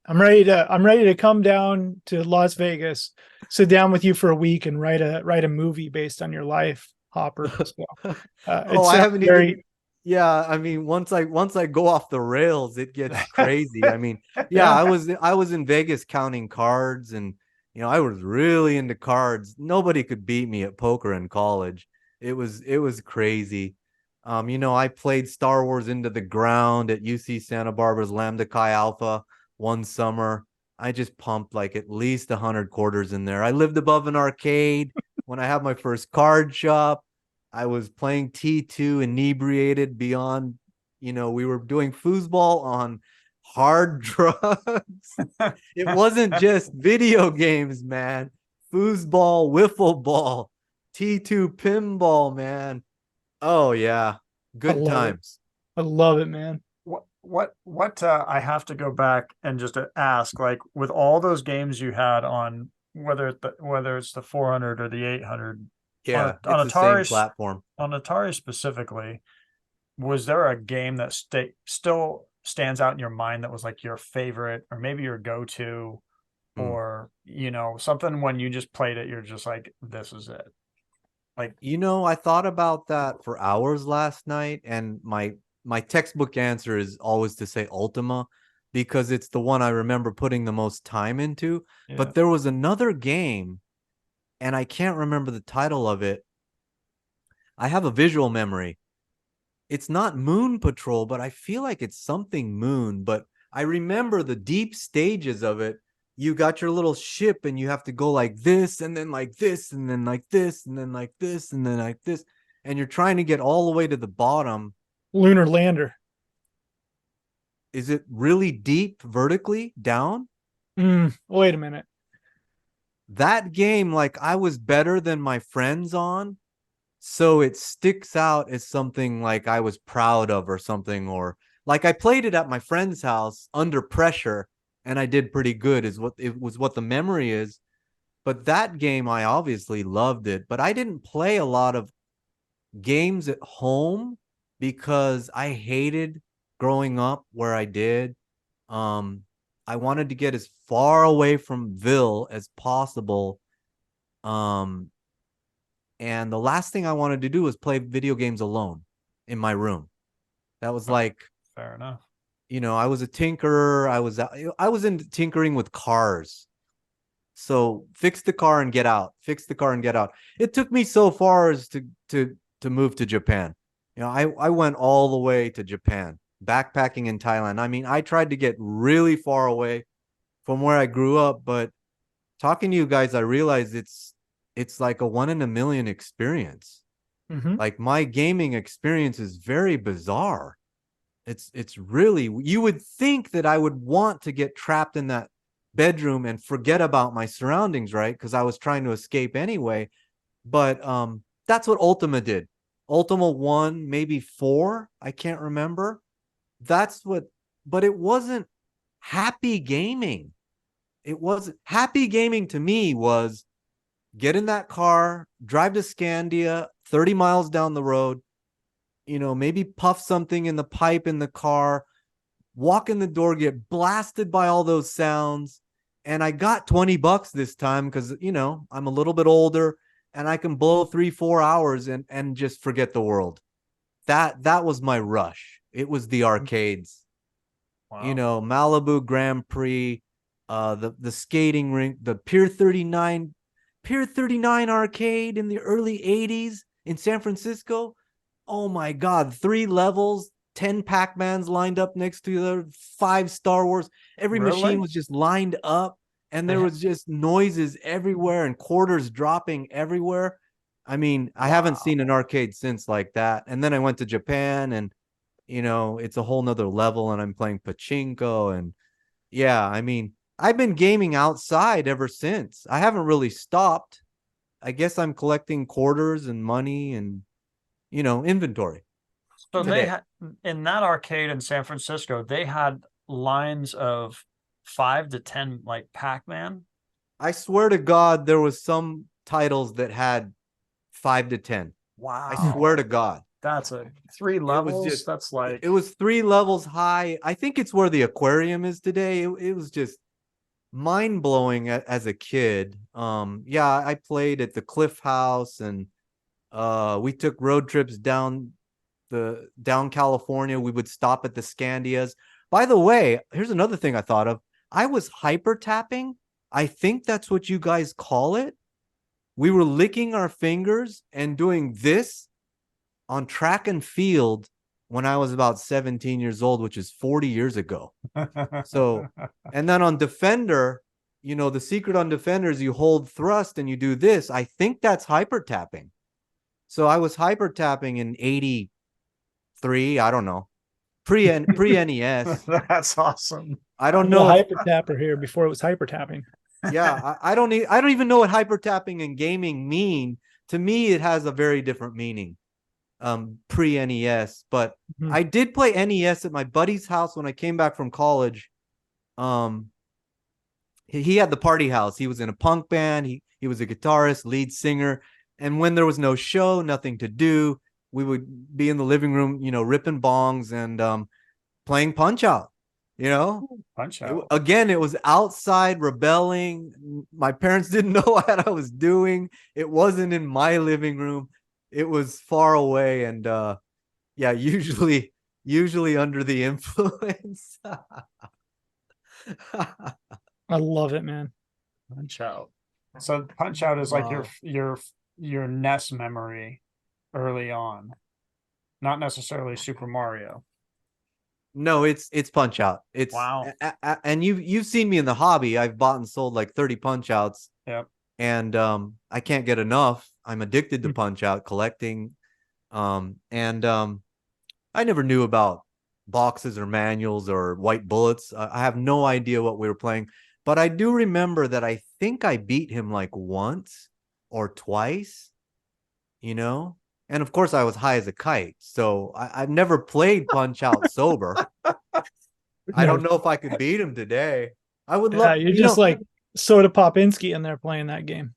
ready to come down to Las Vegas, sit down with you for a week and write a movie based on your life, Hopper. So, Oh, it I sounds haven't even. very Yeah, I mean, once I go off the rails, it gets crazy. I mean, yeah, yeah. I was in Vegas counting cards, and I was really into cards. Nobody could beat me at poker in college. It was crazy. I played Star Wars Into the Ground at UC Santa Barbara's Lambda Chi Alpha one summer. I just pumped like at least 100 quarters in there. I lived above an arcade when I had my first card shop. I was playing T2 inebriated beyond, we were doing foosball on hard drugs. It wasn't just video games, man. Foosball, wiffle ball, T2 pinball, man. Oh yeah. I Good love it. times. I love it, man. What I have to go back and just ask, like with all those games you had on whether it's the 400 or the 800 Yeah, it's on the same Atari platform. on Atari specifically, was there a game that still stands out in your mind that was like your favorite, or maybe your go-to, Mm. or something when you just played it, you're just like, this is it. Like, I thought about that for hours last night, and my textbook answer is always to say Ultima because it's the one I remember putting the most time into. yeah. But there was another game, and I can't remember the title of it. I have a visual memory. It's not Moon Patrol, but I feel like it's something Moon. But I remember the deep stages of it. You got your little ship and you have to go like this and then like this and then like this and then like this and then like this. And you're trying to get all the way to the bottom. Lunar Lander. Is it really deep vertically down? Wait a minute. That game, like I was better than my friends on. So it sticks out as something like I was proud of or something, or like I played it at my friend's house under pressure and I did pretty good is what the memory is. But that game, I obviously loved it, but I didn't play a lot of games at home because I hated growing up where I did. Um, I wanted to get as far away from Ville as possible. Um, and the last thing I wanted to do was play video games alone in my room. That was like, Fair enough. I was a tinkerer. I was into tinkering with cars. So fix the car and get out. Fix the car and get out. It took me so far as to move to Japan. I went all the way to Japan, backpacking in Thailand. I mean, I tried to get really far away from where I grew up, but talking to you guys, I realized it's like a 1 in a million experience. Mm-hmm. Like my gaming experience is very bizarre. It's really, you would think that I would want to get trapped in that bedroom and forget about my surroundings, right? Because I was trying to escape anyway. But that's what Ultima did. Ultima 1, maybe 4, I can't remember. That's what, but it wasn't happy gaming. It wasn't happy gaming to me was get in that car, drive to Scandia, 30 miles down the road, maybe puff something in the pipe in the car, walk in the door, get blasted by all those sounds. And I got $20 this time because, I'm a little bit older and I can blow 3-4 hours and just forget the world. That was my rush. It was the arcades, Wow. Malibu Grand Prix, the skating rink, the Pier 39 arcade in the early 80s in San Francisco. Oh my God, 3 levels, 10 Pac-Mans lined up next to the 5 Star Wars. Every machine Really? was just lined up and They there ha- was just noises everywhere and quarters dropping everywhere. I mean, I haven't wow. seen an arcade since like that. And then I went to Japan and, it's a whole nother level and I'm playing pachinko. And yeah, I mean, I've been gaming outside ever since. I haven't really stopped. I guess I'm collecting quarters and money and, inventory So they today. had in that arcade in San Francisco, they had lines of 5 to 10 like Pac-Man. I swear to God, there was some titles that had 5 to 10. I swear Wow. to God. That's three It was levels. just, That's like, it was 3 levels high. I think it's where the aquarium is today. It was just mind blowing as a kid. Yeah, I played at the Cliff House and we took road trips down California. We would stop at the Scandias. By the way, here's another thing I thought of. I was hyper tapping. I think that's what you guys call it. We were licking our fingers and doing this on track and field when I was about 17 years old, which is 40 years ago. So, and then on Defender, the secret on Defender is you hold thrust and you do this. I think that's hyper tapping. So I was hyper tapping in 83. I don't know. Pre NES. that's awesome. I don't I'm the know if, hyper tapper here before it was hyper tapping. yeah, I don't even know what hyper tapping and gaming mean. To me, it has a very different meaning. Pre NES, but Mhm. I did play NES at my buddy's house when I came back from college. Um, he had the party house. He was in a punk band. He was a guitarist, lead singer. And when there was no show, nothing to do, we would be in the living room, ripping bongs. And playing Punch Out. You know, Punch Out. again, it was outside rebelling. My parents didn't know what I was doing. It wasn't in my living room. It was far away, and yeah, usually under the influence. I love it, man. Punch Out. So Punch Out is like Wow. your NES memory early on, not necessarily Super Mario. No, it's Punch Out. It's Wow. and you've seen me in the hobby. I've bought and sold like 30 Punch Outs, Yep. and I can't get enough. I'm addicted to Punch Out collecting. And I never knew about boxes or manuals or white bullets. I have no idea what we were playing, but I do remember that I think I beat him like once or twice, you know? And of course, I was high as a kite. So I've never played Punch Out sober. I don't know if I could beat him today. I would Yeah, love, you're just like Soda Popinski in there playing that game.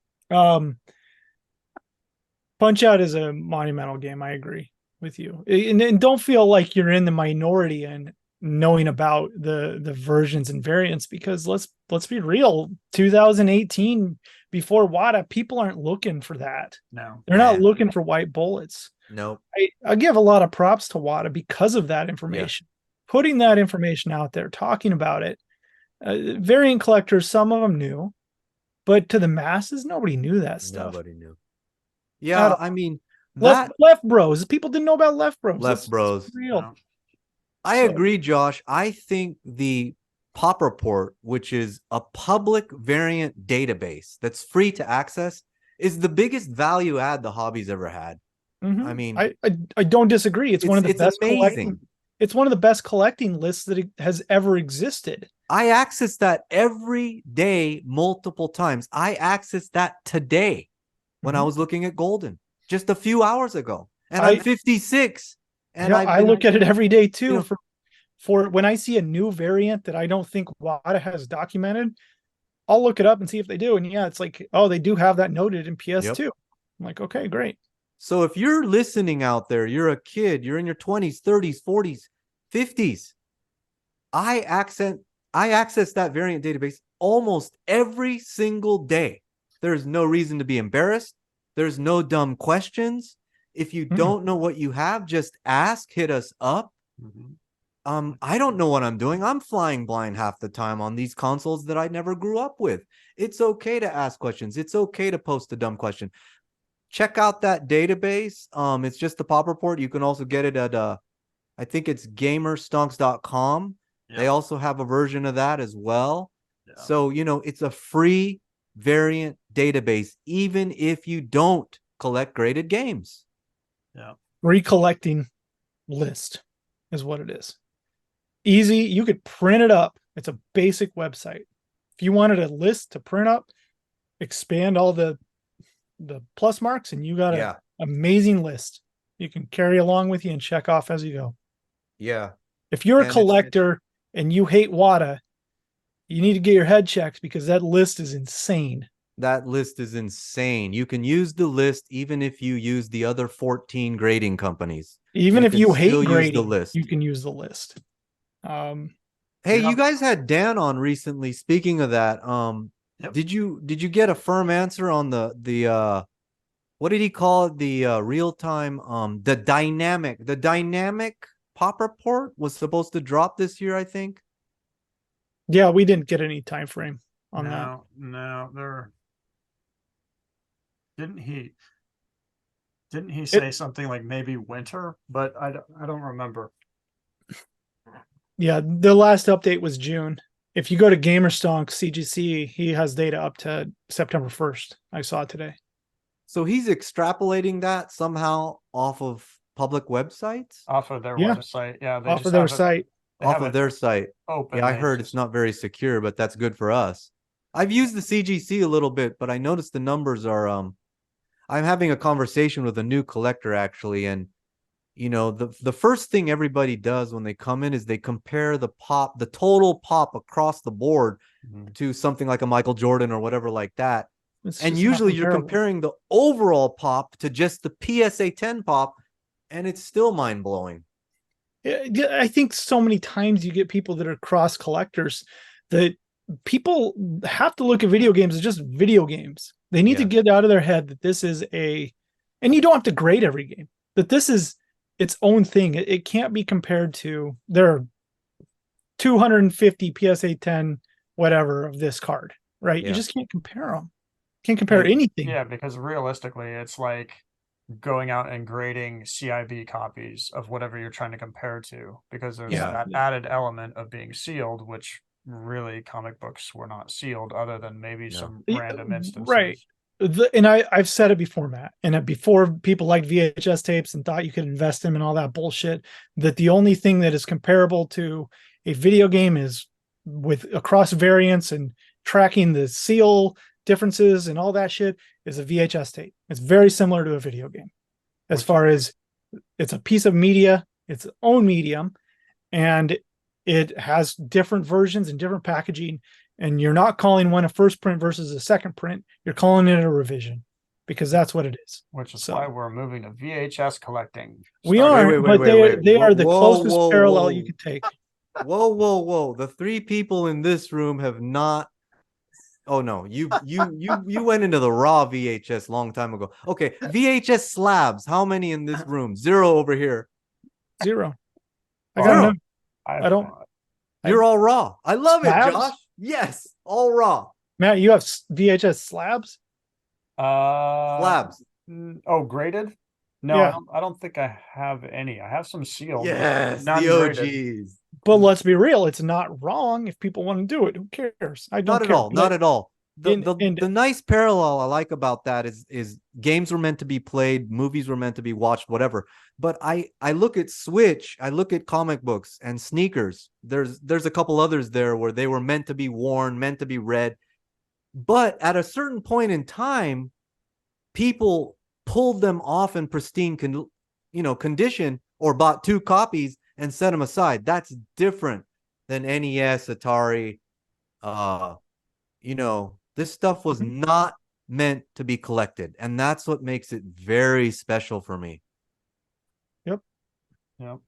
Punch Out is a monumental game. I agree with you, and don't feel like you're in the minority and knowing about the versions and variants, because let's be real. 2018, before WADA, people aren't looking for that. No. They're not looking for white bullets. nope. I give a lot of props to WADA because of that information, putting that information out there, talking about it. Variant collectors, some of them knew, but to the masses, nobody knew that stuff. Nobody knew. Yeah, I mean, that Left Bros. People didn't know about Left Bros. Left Bros. Let's be real. No. I agree, Josh. I think the Pop Report, which is a public variant database that's free to access, is the biggest value add the hobby's ever had. Mhm. I mean, I don't disagree. It's one of the best amazing. collecting. It's one of the best collecting lists that has ever existed. I access that every day, multiple times. I accessed that today when I was looking at Golden just a few hours ago, and I'm 56. And I look at it every day too. You know, for when I see a new variant that I don't think WADA has documented, I'll look it up and see if they do. And yeah, it's like, oh, they do have that noted in PS2. I'm like, okay, great. So if you're listening out there, you're a kid, you're in your 20s, 30s, 40s, 50s. I access that variant database almost every single day. There's no reason to be embarrassed. There's no dumb questions. If you don't know what you have, just ask, hit us up. I don't know what I'm doing. I'm flying blind half the time on these consoles that I never grew up with. It's okay to ask questions. It's okay to post a dumb question. Check out that database. It's just the Pop Report. You can also get it at I think it's gamerstonks.com. They also have a version of that as well. So, you know, it's a free variant database, even if you don't collect graded games. Recollecting list is what it is. Easy. You could print it up. It's a basic website. If you wanted a list to print up, expand all the plus marks, and you got an amazing list you can carry along with you and check off as you go. Yeah. If you're a collector and you hate WADA, you need to get your head checked, because that list is insane. That list is insane. You can use the list even if you use the other 14 grading companies. Even if you hate grading, the list. you can use the list. Hey, you guys had Dan on recently. Speaking of that, did you get a firm answer on the what did he call it? The real time the dynamic Pop Report was supposed to drop this year, I think. Yeah, we didn't get any time frame on that. No, there didn't he say something like maybe winter, but I don't remember. Yeah, the last update was June. If you go to Gamerstonk CGC, he has data up to September 1st. I saw it today. So he's extrapolating that somehow off of public websites? Off of their website. Yeah, off of their site. Off of their site. Open. Yeah, I heard it's not very secure, but that's good for us. I've used the CGC a little bit, but I noticed the numbers are I'm having a conversation with a new collector actually, and you know, the first thing everybody does when they come in is they compare the total pop across the board to something like a Michael Jordan or whatever like that. And usually you're comparing the overall pop to just the PSA 10 pop, and it's still mind-blowing. I think so many times you get people that are cross collectors that people have to look at video games as just video games. They need to Yeah. get out of their head that this is and you don't have to grade every game, that this is its own thing. It can't be compared to, there are 250 PSA 10, whatever of this card, right? You Yeah. just can't compare them. Can't compare anything. Yeah, because realistically, it's like going out and grading CIB copies of whatever you're trying to compare to, because there's Yeah. that added element of being sealed, which really comic books were not sealed other than maybe No. some random instances. Right. And I've said it before, Matt, and before people liked VHS tapes and thought you could invest them and all that bullshit, that the only thing that is comparable to a video game is with across variants and tracking the seal differences and all that shit is a VHS tape. It's very similar to a video game as far as it's a piece of media, its own medium, and it has different versions and different packaging. And you're not calling one a first print versus a second print. You're calling it a revision because that's what it is. Which is why we're moving to VHS collecting. We are, but they are the closest parallel you could take. Whoa. The three people in this room have not. Oh no, you went into the raw VHS long time ago. Okay, VHS slabs. How many in this room? 0 over here. 0. I got no. I don't. You're all raw. I love slabs? it, Josh. Yes, all raw. Matt, you have VHS slabs? Slabs. Oh, graded? No, yeah. I don't think I have any. I have some sealed. Yes, not the graded. OGs. But let's be real, it's not wrong if people want to do it. Who cares? I don't Not care. at all. Not at all. The the nice parallel I like about that is games were meant to be played, movies were meant to be watched, whatever. But I look at Switch, I look at comic books and sneakers. There's a couple others there where they were meant to be worn, meant to be read. But at a certain point in time, people pulled them off in pristine condition or bought 2 copies and set them aside. That's different than NES, Atari. This stuff was not meant to be collected, and that's what makes it very special for me. Yep. Yep.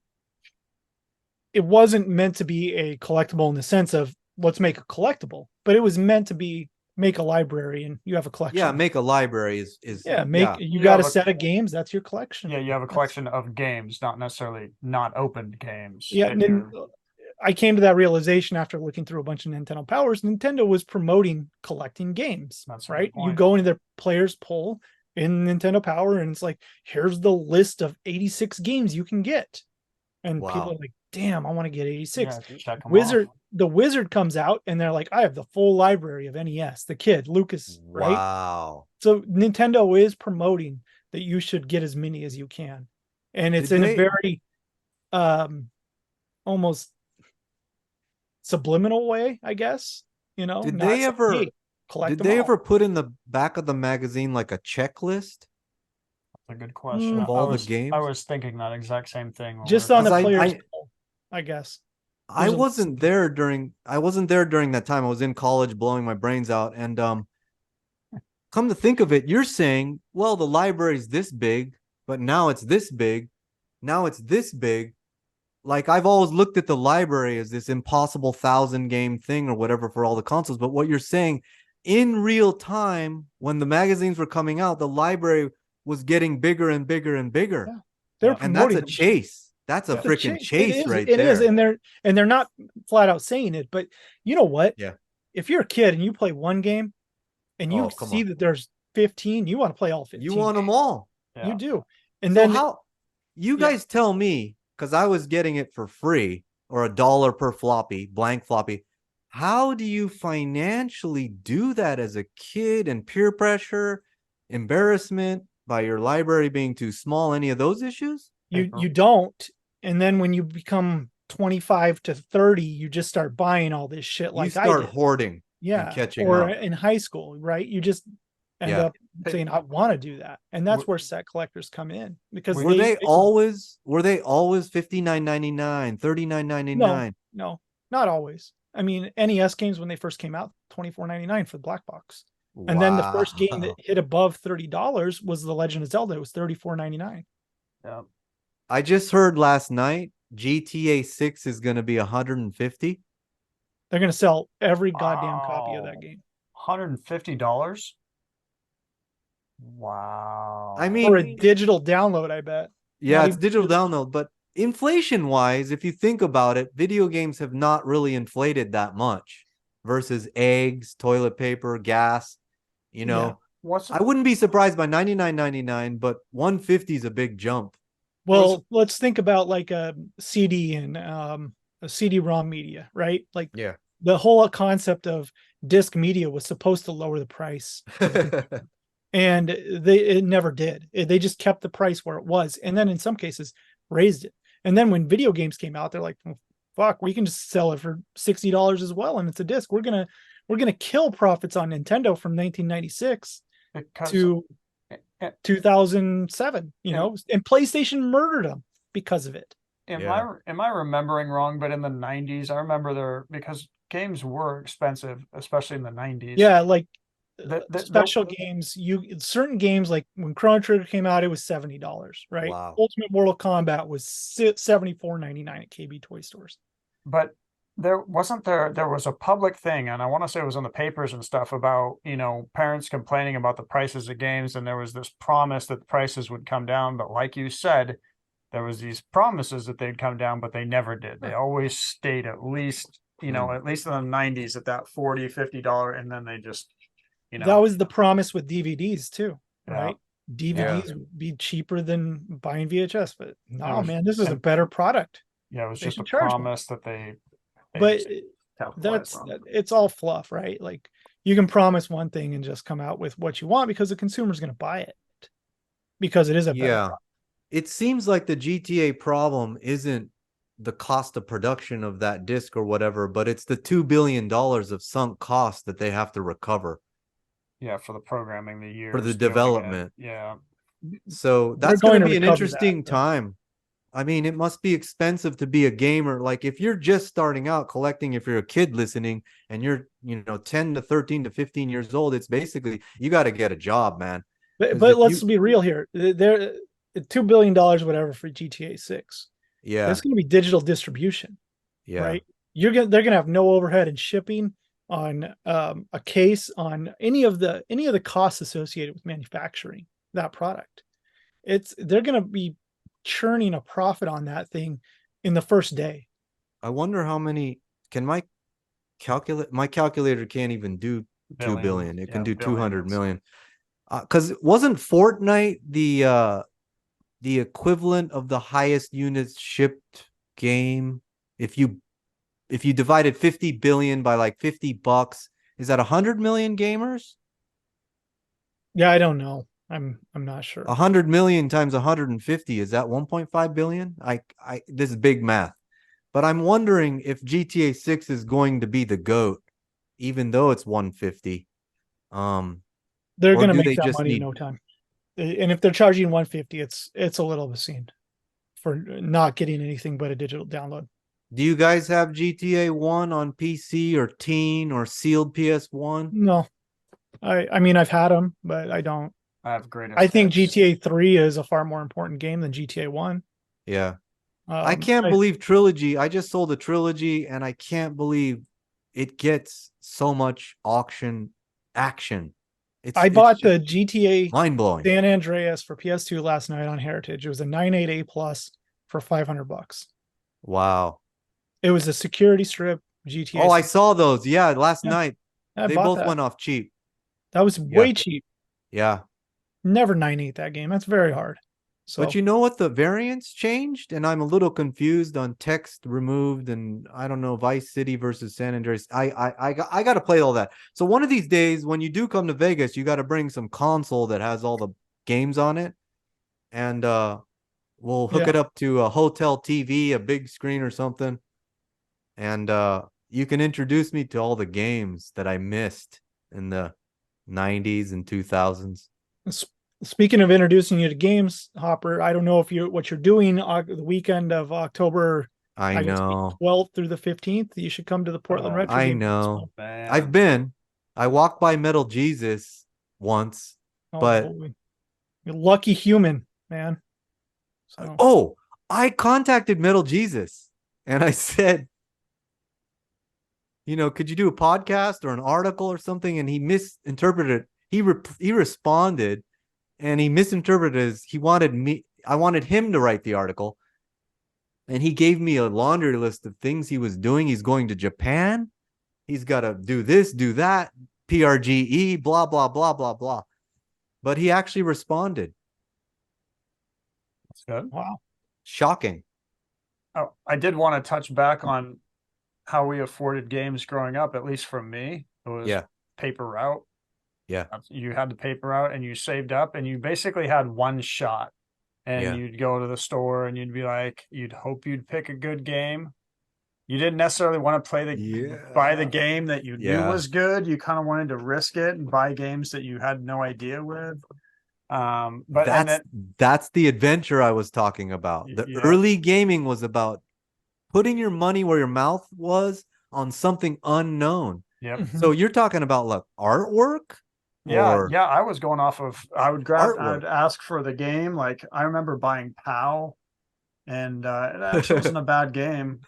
It wasn't meant to be a collectible in the sense of let's make a collectible, but it was meant to be make a library and you have a collection. Yeah, make a library is you got a set of games, that's your collection. Yeah, you have a collection of games, not necessarily not opened games. Yeah, and I came to that realization after looking through a bunch of Nintendo Powers. Nintendo was promoting collecting games. That's right. You go into their players poll in Nintendo Power, and it's like, here's the list of 86 games you can get. And people are like, damn, I want to get 86. The Wizard comes out, and they're like, I have the full library of NES. The kid, Lucas, right? Wow. So Nintendo is promoting that you should get as many as you can. And it's a very almost subliminal way, I guess. Did they ever put in the back of the magazine like a checklist? That's a good question. Of all the games? I was thinking that exact same thing. Just on the players poll, I guess. I wasn't there during that time. I was in college blowing my brains out. And come to think of it, you're saying, well, the library's this big, but now it's this big. Now it's this big. Like, I've always looked at the library as this impossible 1,000-game thing or whatever for all the consoles. But what you're saying, in real time, when the magazines were coming out, the library was getting bigger and bigger and bigger. Yeah. And that's a chase. That's a freaking chase right there. It is, and they're not flat out saying it, but you know what? Yeah. If you're a kid and you play one game and you see that there's 15, you want to play all 15. You want them all. Yeah. You do. And so then how you guys tell me, because I was getting it for free or $1 per floppy, blank floppy. How do you financially do that as a kid, and peer pressure, embarrassment by your library being too small, any of those issues? You don't. And then when you become 25 to 30, you just start buying all this shit like I did. You start hoarding. Yeah. And catching or up. In high school, right? You just end up saying, I want to do that. And that's where set collectors come in, because were they always $59.99, $39.99? No, not always. I mean, NES games when they first came out, $24.99 for the black box. Wow. And then the first game that hit above $30 was The Legend of Zelda. It was $34.99. Yeah. I just heard last night GTA 6 is going to be 150? They're going to sell every goddamn copy of that Wow. game $150? I Wow. for a mean, digital download. I bet. yeah, Not it's even digital physical. download, but inflation wise, if you think about it, video games have not really inflated that much versus eggs, toilet paper, gas, you Yeah. know. What's I wouldn't be surprised by 99.99, but 150 is a big jump. was Well, let's think about like a CD and a CD-ROM media, right? Like Yeah. the whole concept of disc media was supposed to lower the price of the and it never did. They just kept the price where it was, and then in some cases raised it. And then when video games came out, they're like, well, "Fuck, we can just sell it for $60 as well, and it's a disc. We're gonna kill profits on Nintendo from 1996 because to a- 2007, am, and PlayStation murdered them because of it. Yeah. am I remembering wrong? But in the 90s, I remember because games were expensive, especially in the 90s. Yeah, like The special games, certain games like when Chrono Trigger came out, it was $70, right? Wow. Ultimate Mortal Kombat was $74.99 at KB toy stores. but there was a public thing, and I want to say it was in the papers and stuff about, parents complaining about the prices of games, and there was this promise that the prices would come down, but like you said, there was these promises that they'd come down, but they never did. They always stayed at least, Hmm. at least in the 90s at that $40, $50, and then they just, That was the promise with DVDs too, yeah, right? yeah. DVDs would be cheaper than buying VHS, but It no, was man, this is a and better product. yeah, it was They just a should charge more. promise that they But just capitalized that's on. it's all fluff, right? Like you can promise one thing and just come out with what you want because the consumer's going to buy it because it is a better Yeah. product. It seems like the GTA problem isn't the cost of production of that disc or whatever, but it's the $2 billion of sunk cost that they have to recover Yeah, for the programming, the for the years doing it. development. Yeah. So They're that's going to going to be an recover that. interesting time. I mean, it must be expensive to be a gamer. Like if you're just starting out collecting, if you're a kid listening and you're, 10 to 13 to 15 years old, it's basically you got to get a job, man. Because But if let's you, be real here. They're $2 billion, whatever, for GTA 6. yeah, It's going to be digital distribution, yeah, right? They're going to have no overhead in shipping on a case on any of the costs associated with manufacturing that product. They're going to be churning a profit on that thing in the first day. I wonder how many can my calculator can't even do 2 Billion. billion. It can Yeah, do 200 billions. million. Because wasn't Fortnite the equivalent of the highest units shipped game? If you divided 50 billion by like $50, is that 100 million gamers? Yeah, I don't know. I'm not sure. 100 million times 150, is that 1.5 billion? This is big math. But I'm wondering if GTA 6 is going to be the GOAT, even though it's 150. They're Or going to do make they that just money in need no time. And if they're charging 150, it's a little obscene for not getting anything but a digital download. do you guys have GTA 1 on PC or teen or sealed PS1? No, I mean I've had them, but I don't. I have I greatest think hits. GTA 3 is a far more important game than GTA 1. Yeah. I can't I believe Trilogy. I just sold a Trilogy and I can't believe it gets so much auction action. It's I it's bought just the GTA mind-blowing. San Andreas for PS2 last night on Heritage. It was a 98A plus for $500. Wow. It was a security strip GTA. Oh, I saw those. Yeah, last Yeah, night. I They bought both that. went off cheap. That was Yeah. way cheap. Yeah. Never 98 that game. That's very hard. But So you know what? The variants changed, and I'm a little confused on text removed, and I don't know Vice City versus San Andreas. I got to play all that. So one of these days, when you do come to Vegas, you got to bring some console that has all the games on it, and we'll hook yeah, it up to a hotel TV, a big screen or something, and you can introduce me to all the games that I missed in the '90s and 2000s. speaking of introducing you to games, Hopper, I don't know if you what you're doing the weekend of October, I I guess the know. 12th through the 15th. You should come to the Portland Oh, Retro I Game know. Expo. I've man. been. I walked by Metal Jesus once, Oh but boy, you're lucky human, man. So oh, I contacted Metal Jesus and I said, could you do a podcast or an article or something? And he misinterpreted. He responded, and he misinterpreted as I wanted him to write the article, and he gave me a laundry list of things he was doing. He's going to Japan. He's got to do this, do that, PRGE, blah blah blah blah blah. But he actually responded. That's good. Wow. Shocking. Oh, I did want to touch back on how we afforded games growing up. At least for me, it was paper route. Yeah. You had the paper route and you saved up and you basically had one shot. And you'd go to the store and you'd be like, you'd hope you'd pick a good game. You didn't necessarily want to buy the game that you knew was good. You kind of wanted to risk it and buy games that you had no idea with. But that's the adventure I was talking about. The early gaming was about putting your money where your mouth was on something unknown. Yep. So you're talking about like artwork? Yeah, I was going off of, I'd ask for the game. Like I remember buying POW, and it actually wasn't a bad game.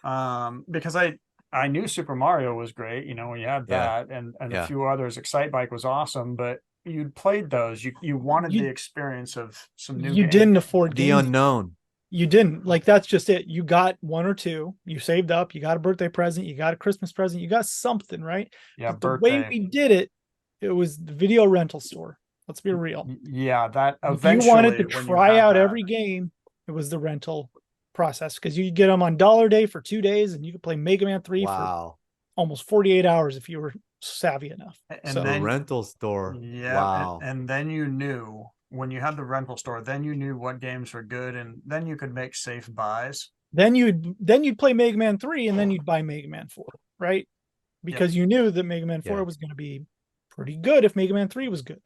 Because I knew Super Mario was great, when you had that, and a few others. Excite Bike was awesome, but you'd played those. You wanted the experience of some new games. Didn't afford the games. Unknown. You didn't. Like that's just it. You got one or two, you saved up, you got a birthday present, you got a Christmas present, you got something, right? Yeah, but the way we did it, it was the video rental store. Let's be real. Yeah, that eventually, if you wanted to try out every game, it was the rental process, because you could get them on dollar day for 2 days, and you could play Mega Man 3 for almost 48 hours if you were savvy enough. And then the rental store. Yeah. Wow. And then you knew when you had the rental store, then you knew what games were good, and then you could make safe buys. Then you'd play Mega Man 3, and then you'd buy Mega Man 4, right? Because you knew that Mega Man 4 was going to be pretty good if Mega Man 3 was good.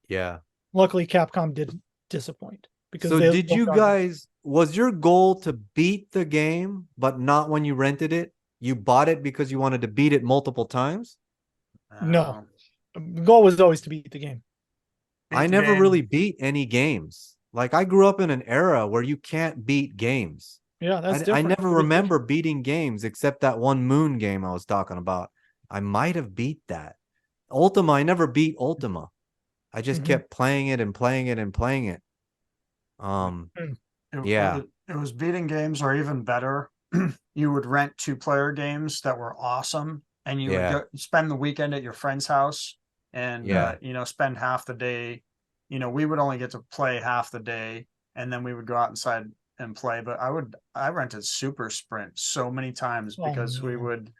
Yeah. Luckily, Capcom didn't disappoint. Because so did you guys, was your goal to beat the game, but not when you rented it? You bought it because you wanted to beat it multiple times? No. The goal was always to beat the game. I never really beat any games. Like I grew up in an era where you can't beat games. Yeah, that's different. I never remember beating games except that one Moon game I was talking about. I might have beat that. Ultima, I never beat Ultima. I just kept playing it and playing it and playing it. It was beating games, or even better, you would rent 2-player games that were awesome, and you would spend the weekend at your friend's house, and spend half the day. We would only get to play half the day, and then we would go out inside and play. But I rented Super Sprint so many times because we would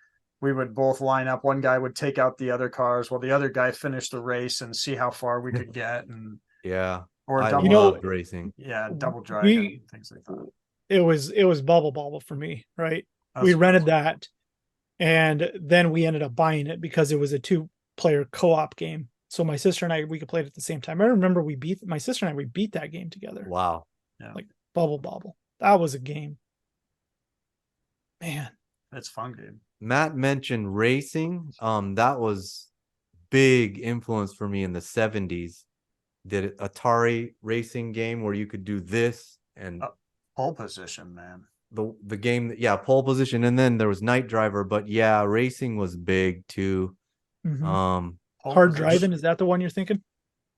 both line up. One guy would take out the other cars while the other guy finished the race and see how far we could get. And or I loved racing. Yeah, Double Dragon, things like that. It was Bubble for me, right? We rented that, and then we ended up buying it because it was a 2-player co-op game. So my sister and I, we could play it at the same time. I remember we beat that game together. Wow. Yeah. Like Bubble. That was a game. Man. It's a fun game. Matt mentioned racing. That was big influence for me in the 70s. Did Atari racing game where you could do this and pole position, man. The game, pole position, and then there was Night Driver, but racing was big too. Hard Driving, is that the one you're thinking?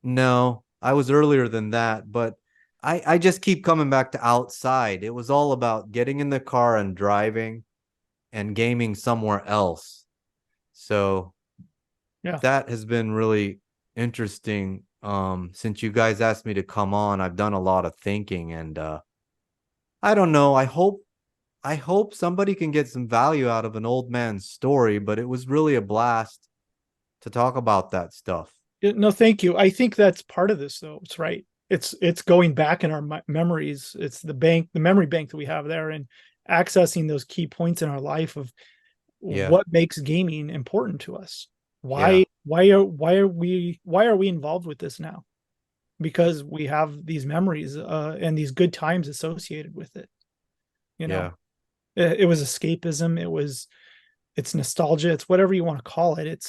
No, I was earlier than that, but I just keep coming back to outside. It was all about getting in the car and driving and gaming somewhere else. So that has been really interesting. Since you guys asked me to come on, I've done a lot of thinking, and I don't know. I hope somebody can get some value out of an old man's story, but it was really a blast to talk about that stuff. No, thank you. I think that's part of this, though. It's right. It's going back in our memories. It's the memory bank that we have there, and accessing those key points in our life of what makes gaming important to us. Why are we involved with this now? Because we have these memories and these good times associated with it. It was escapism. It's nostalgia. It's whatever you want to call it.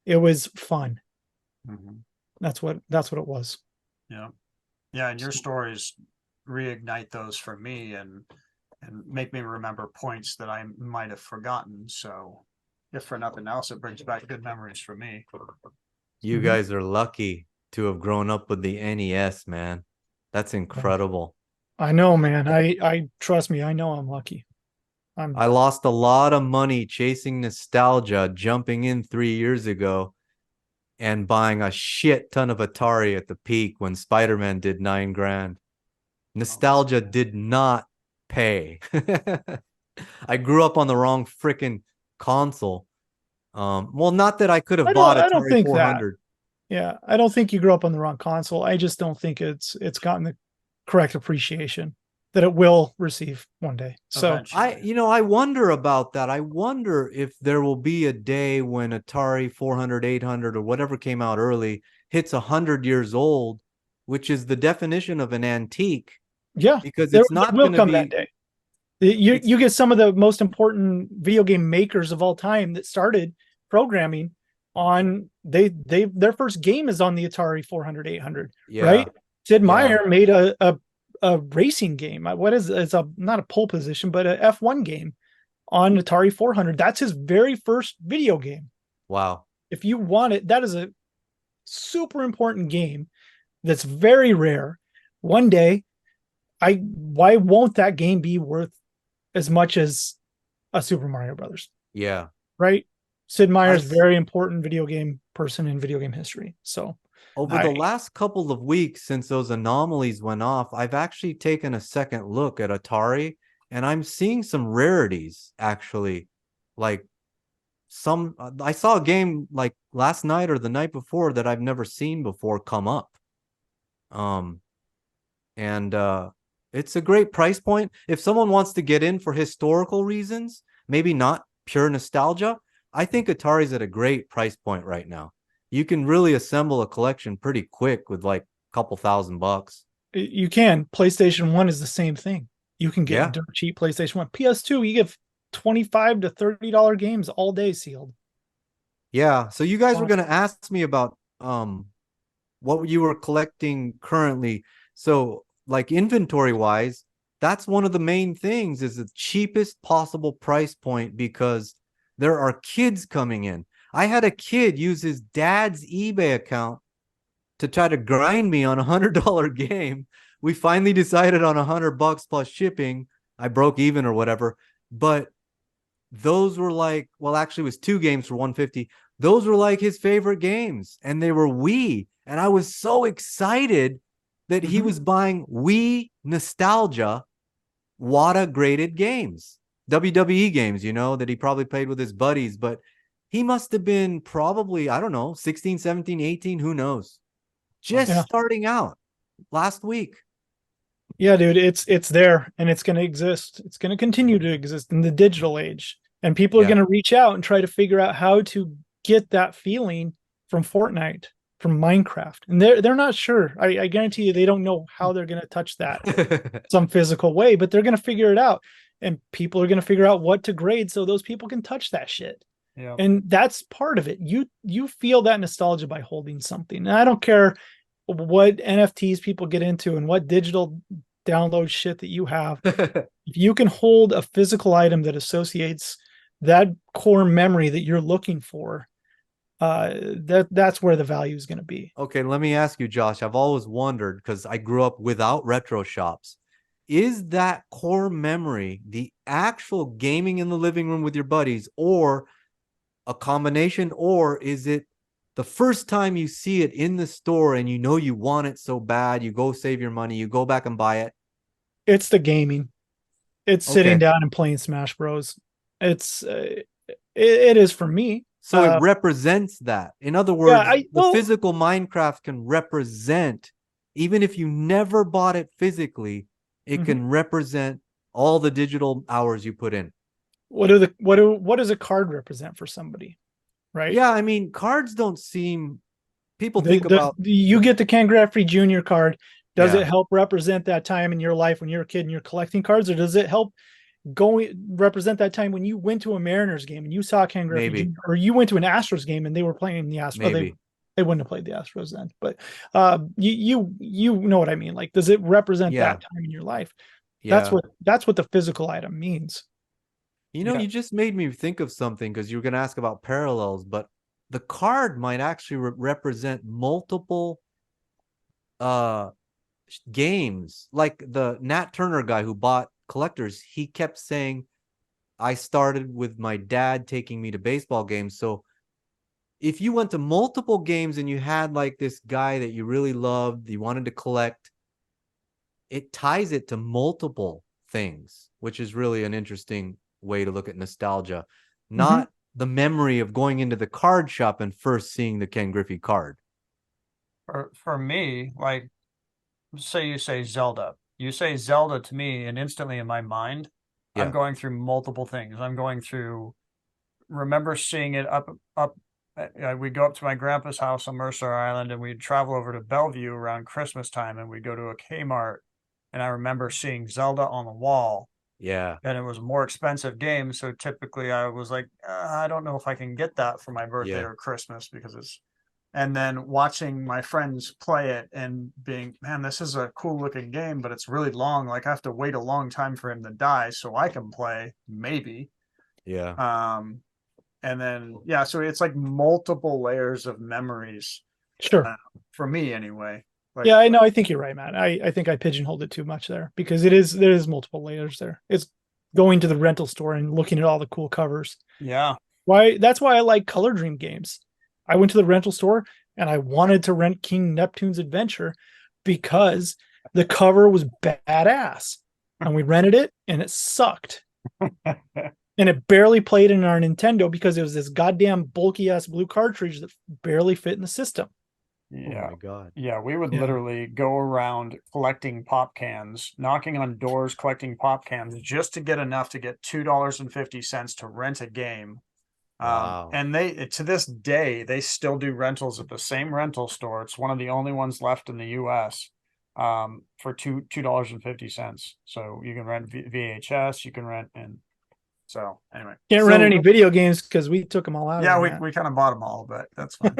It was fun. That's what it was. Yeah. And your stories reignite those for me. And and make me remember points that I might have forgotten. So if for nothing else, it brings back good memories for me. You Mhm. guys are lucky to have grown up with the NES, man. That's incredible. I know, man. I trust me. I know I'm lucky. I'm I lost a lot of money chasing nostalgia, jumping in 3 years ago and buying a shit ton of Atari at the peak when Spider-Man did 9 grand. Nostalgia did not pay. I grew up on the wrong freaking console. Well, not that I could have bought I don't Atari think that. 400. Yeah, I don't think you grew up on the wrong console. I just don't think it's gotten the correct appreciation that it will receive one day. So Eventually. I wonder about that. I wonder if there will be a day when Atari 400, 800, or whatever came out early hits 100 years old, which is the definition of an antique, yeah, because there it's not will going to come that be, day. You it's, you get some of the most important video game makers of all time that started programming on their first game is on the Atari 400, 800, yeah, right? Sid yeah, Meier made a racing game. What is it's a not a pole position, but a F1 game on Atari 400. That's his very first video game. wow. If you want it, that is a super important game that's very rare. One day, I why won't that game be worth as much as a Super Mario Brothers, Yeah. right? Sid I Meier's very important video game person in video game history. So Over I the last couple of weeks since those anomalies went off, I've actually taken a second look at Atari, and I'm seeing some rarities actually. Like I saw a game like last night or the night before that I've never seen before come up. Um and It's a great price point. If someone wants to get in for historical reasons, maybe not pure nostalgia, I think Atari's at a great price point right now. You can really assemble a collection pretty quick with like a couple $1,000. you can. PlayStation 1 is the same thing. You can get Yeah. dirt cheap PlayStation 1. PS2, you get $25 to $30 games all day sealed. Yeah. So you guys were Awesome. going to ask me about what you were collecting currently. So like inventory wise, that's one of the main things is the cheapest possible price point because there are kids coming in. I had a kid use his dad's eBay account to try to grind me on $100 game. We finally decided on $100 plus shipping. I broke even or whatever, but those were like, well, actually, it was 2 games for 150. Those were like his favorite games, and they were Wii. And I was so excited that he Mhm. was buying Wii nostalgia WATA graded games, WWE games, that he probably played with his buddies. But he must have been probably, I don't know, 16, 17, 18, who knows? Just Yeah. starting out last week. Yeah, dude, it's there and it's going to exist. It's going to continue to exist in the digital age. And people are Yeah. going to reach out and try to figure out how to get that feeling from Fortnite, from Minecraft. And they're not sure. I guarantee you they don't know how they're going to touch that some physical way, but they're going to figure it out. And people are going to figure out what to grade so those people can touch that shit. Yeah. And that's part of it. You feel that nostalgia by holding something. And I don't care what NFTs people get into and what digital download shit that you have. If you can hold a physical item that associates that core memory that you're looking for, that's where the value is going to be. Okay, let me ask you, Josh. I've always wondered because I grew up without retro shops. Is that core memory the actual gaming in the living room with your buddies, or a combination, or is it the first time you see it in the store and you know you want it so bad, you go save your money, you go back and buy it? It's the gaming. It's sitting Okay. down and playing Smash Bros. It's it is for me. So it represents that. In other Yeah, words, I the well, physical Minecraft can represent, even if you never bought it physically, it mhm. can represent all the digital hours you put in. What does a card represent for somebody, right? Yeah, I mean, cards don't seem, people think about, You get the Ken Griffey Jr. card. Does it yeah, help represent that time in your life when you're a kid and you're collecting cards, or does it help represent that time when you went to a Mariners game and you saw Ken Griffey maybe, Jr. or you went to an Astros game and they were playing the Astros? Oh, maybe. they wouldn't have played the Astros then, but you know what I mean. Like, does it represent Yeah. that time in your life? That's Yeah. what the physical item means. You know, Yeah. you just made me think of something because you were going to ask about parallels, but the card might actually represent multiple uh games. Like the Nat Turner guy who bought collectors, he kept saying, I started with my dad taking me to baseball games. So if you went to multiple games and you had like this guy that you really loved, you wanted to collect, it ties it to multiple things, which is really an interesting way to look at nostalgia. Mm-hmm. Not the memory of going into the card shop and first seeing the Ken Griffey card. For me, like say you say Zelda. You say Zelda to me, and instantly in my mind, I'm Yeah. going through multiple things. I'm going through remember seeing it up. We'd go up to my grandpa's house on Mercer Island, and we'd travel over to Bellevue around Christmas time, and we'd go to a Kmart, and I remember seeing Zelda on the wall, Yeah. and it was a more expensive game. So typically, I was like, I don't know if I can get that for my birthday Yeah. or Christmas because it's. And then watching my friends play it and being, man, this is a cool looking game, but it's really long. Like I have to wait a long time for him to die so I can play, maybe. Yeah. Um, and then yeah, so it's like multiple layers of memories Sure. uh, for me anyway. Like Yeah, I know. I think you're right, Matt. I think I pigeonholed it too much there because there is multiple layers there. It's going to the rental store and looking at all the cool covers. yeah. That's why I like Color Dream games. I went to the rental store and I wanted to rent King Neptune's Adventure because the cover was badass. And we rented it and it sucked. And it barely played in our Nintendo because it was this goddamn bulky ass blue cartridge that barely fit in the system. Oh Yeah. my God. Yeah, we would Yeah. literally go around collecting pop cans, knocking on doors, collecting pop cans just to get enough to get $2.50 to rent a game. Wow. And they to this day they still do rentals at the same rental store. It's one of the only ones left in the US for $2.50. So you can rent VHS, you can rent and so anyway. Can't rent any video games because we took them all out. Yeah, of we, them, we kind of bought them all, but that's fine.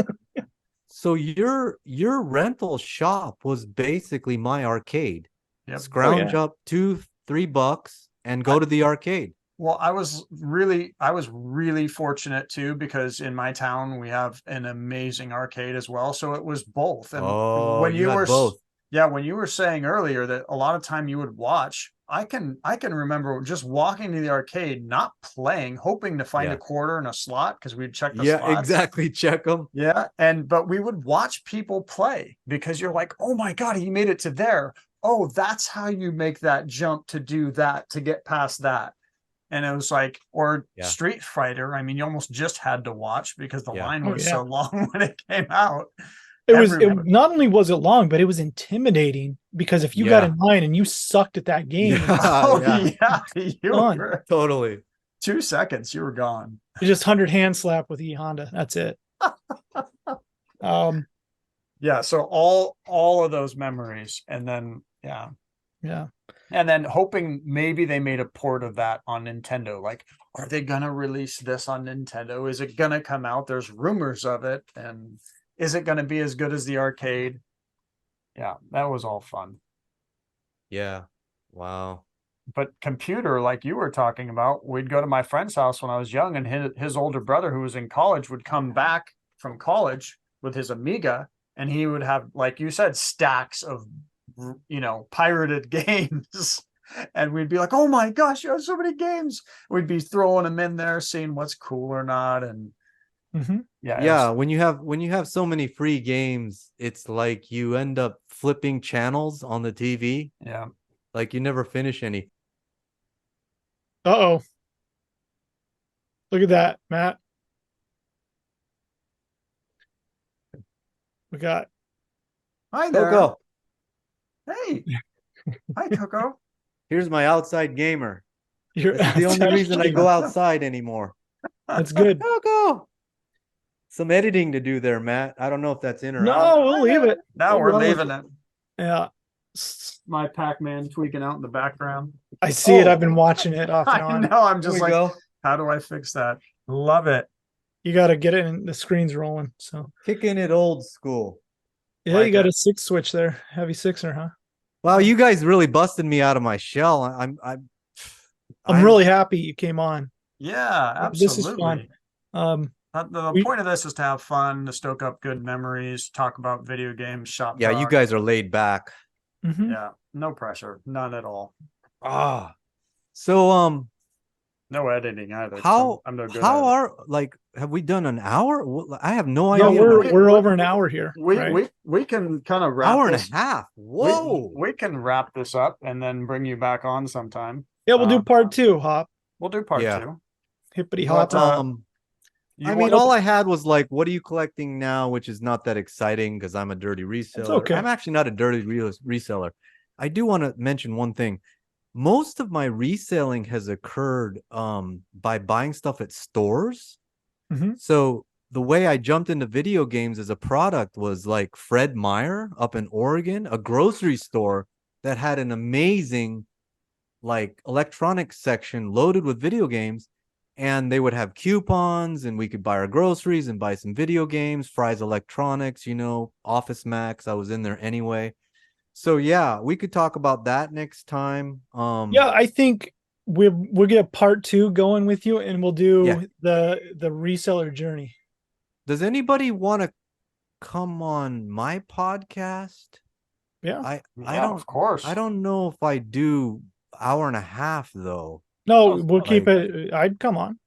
So your rental shop was basically my arcade. Yep. Scrounge yeah. up $2-3 and go to the arcade. Well, I was really fortunate too because in my town we have an amazing arcade as well. So it was both. And Oh, when you you had were both. yeah, when you were saying earlier that a lot of time you would watch, I can remember just walking to the arcade, not playing, hoping to find a Yeah. quarter in a slot because we'd check the Yeah, slots. exactly. Check them. Yeah, but we would watch people play because you're like, oh my God, he made it to there. Oh, that's how you make that jump to do that to get past that. And it was like, or Yeah. Street Fighter. I mean, you almost just had to watch because the Yeah. line Oh, was yeah. so long when it came out. It not only was it long, but it was intimidating because if you got Yeah. in line and you sucked at that game, Yeah. Oh Yeah. yeah, you Done. were Totally. 2 seconds, you were gone. you just 100 hand slap with E Honda. That's it. Yeah, so all of those memories, and then yeah, Yeah. and then hoping maybe they made a port of that on Nintendo. Like, are they gonna release this on Nintendo? Is it gonna come out? There's rumors of it, and is it gonna be as good as the arcade? Yeah, that was all fun. Yeah. Wow. But computer, like you were talking about, we'd go to my friend's house when I was young, and his older brother, who was in college, would come back from college with his Amiga, and he would have, like you said, stacks of pirated games. And we'd be like, oh my gosh, you have so many games. We'd be throwing them in there, seeing what's cool or not. And Yeah, when you have so many free games, it's like you end up flipping channels on the TV. Yeah. Like you never finish any. Uh-oh. Look at that, Matt. We got Hi there. Coco, Hey. Hi, Coco. here's my outside gamer. your This is the only reason I go outside anymore. That's good. Coco. Some editing to do there, Matt. I don't know if that's in or No, out. we'll leave it. Now We'll we're run with leaving it. Yeah. My Pac-Man tweaking out in the background. I see it. Oh. I've been watching it off and I on. know. I'm There just we like, go. how do I fix that? Love it. You got to get it and the screen's rolling. So Kicking it old school. yeah, Like you got it. a 6 switch there. Heavy sixer, huh? Wow, you guys really busted me out of my shell. I'm I'm really happy you came on. Yeah, This is fun. absolutely. Um, The we point of this is to have fun, to stoke up good memories, talk about video games, shop yeah, you talk. guys are laid back. mhm. Yeah, no pressure, none at all. Ah. So No editing either, because how I'm no good how at it. are like have we done an hour? I have no No, idea, man. we're over an hour here, right? We can kind of wrap Hour and a this. half. Whoa. We can wrap this up and then bring you back on sometime. Yeah, we'll do Uh, part two, Hop. we'll do part Yeah. two. Hippity But hoppity. you I want mean, Nope, all I had was like, what are you collecting now? Which is not that exciting because I'm a dirty it's reseller. okay. I'm actually not a dirty reseller. I do want to mention one thing. Most of my reselling has occurred by buying stuff at stores. Mhm. So the way I jumped into video games as a product was like Fred Meyer up in Oregon, a grocery store that had an amazing like electronics section loaded with video games, and they would have coupons and we could buy our groceries and buy some video games, Fry's Electronics, Office Max. I was in there anyway. So yeah, we could talk about that next time. Yeah, I think we'll get a part two going with you, and we'll Yeah. do the reseller journey. Does anybody want to come on my podcast? Yeah. I Yeah, don't of course. I don't know if I do hour and a half though. No, Oh, we'll keep Like it. I'd come on.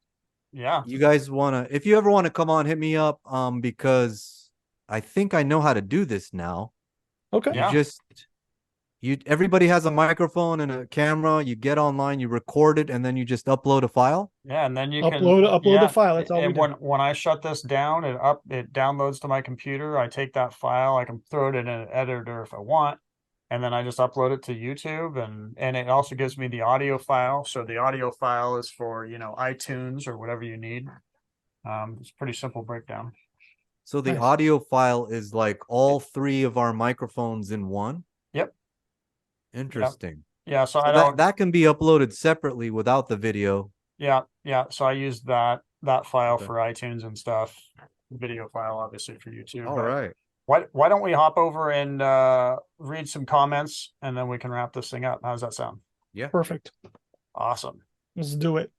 yeah. you guys want to, if you ever want to come on, hit me up because I think I know how to do this now. Okay. You Yeah. just you everybody has a microphone and a camera, you get online, you record it and then you just upload a file. Yeah, and then you can Upload the yeah, file. That's all we and do. when I shut this down, it downloads to my computer. I take that file, I can throw it in an editor if I want, and then I just upload it to YouTube, and it also gives me the audio file. So the audio file is for, iTunes or whatever you need. It's a pretty simple breakdown. So the Nice. audio file is like all three of our microphones in one. Yep. Yep. Interesting. Yeah, so I So that don't that can be uploaded separately without the video. yeah, yeah. So I use that file Okay. for iTunes and stuff. Video file obviously for YouTube, All but right. why don't we hop over and read some comments and then we can wrap this thing up? How does that sound? Yeah. Perfect. Awesome. Let's do it.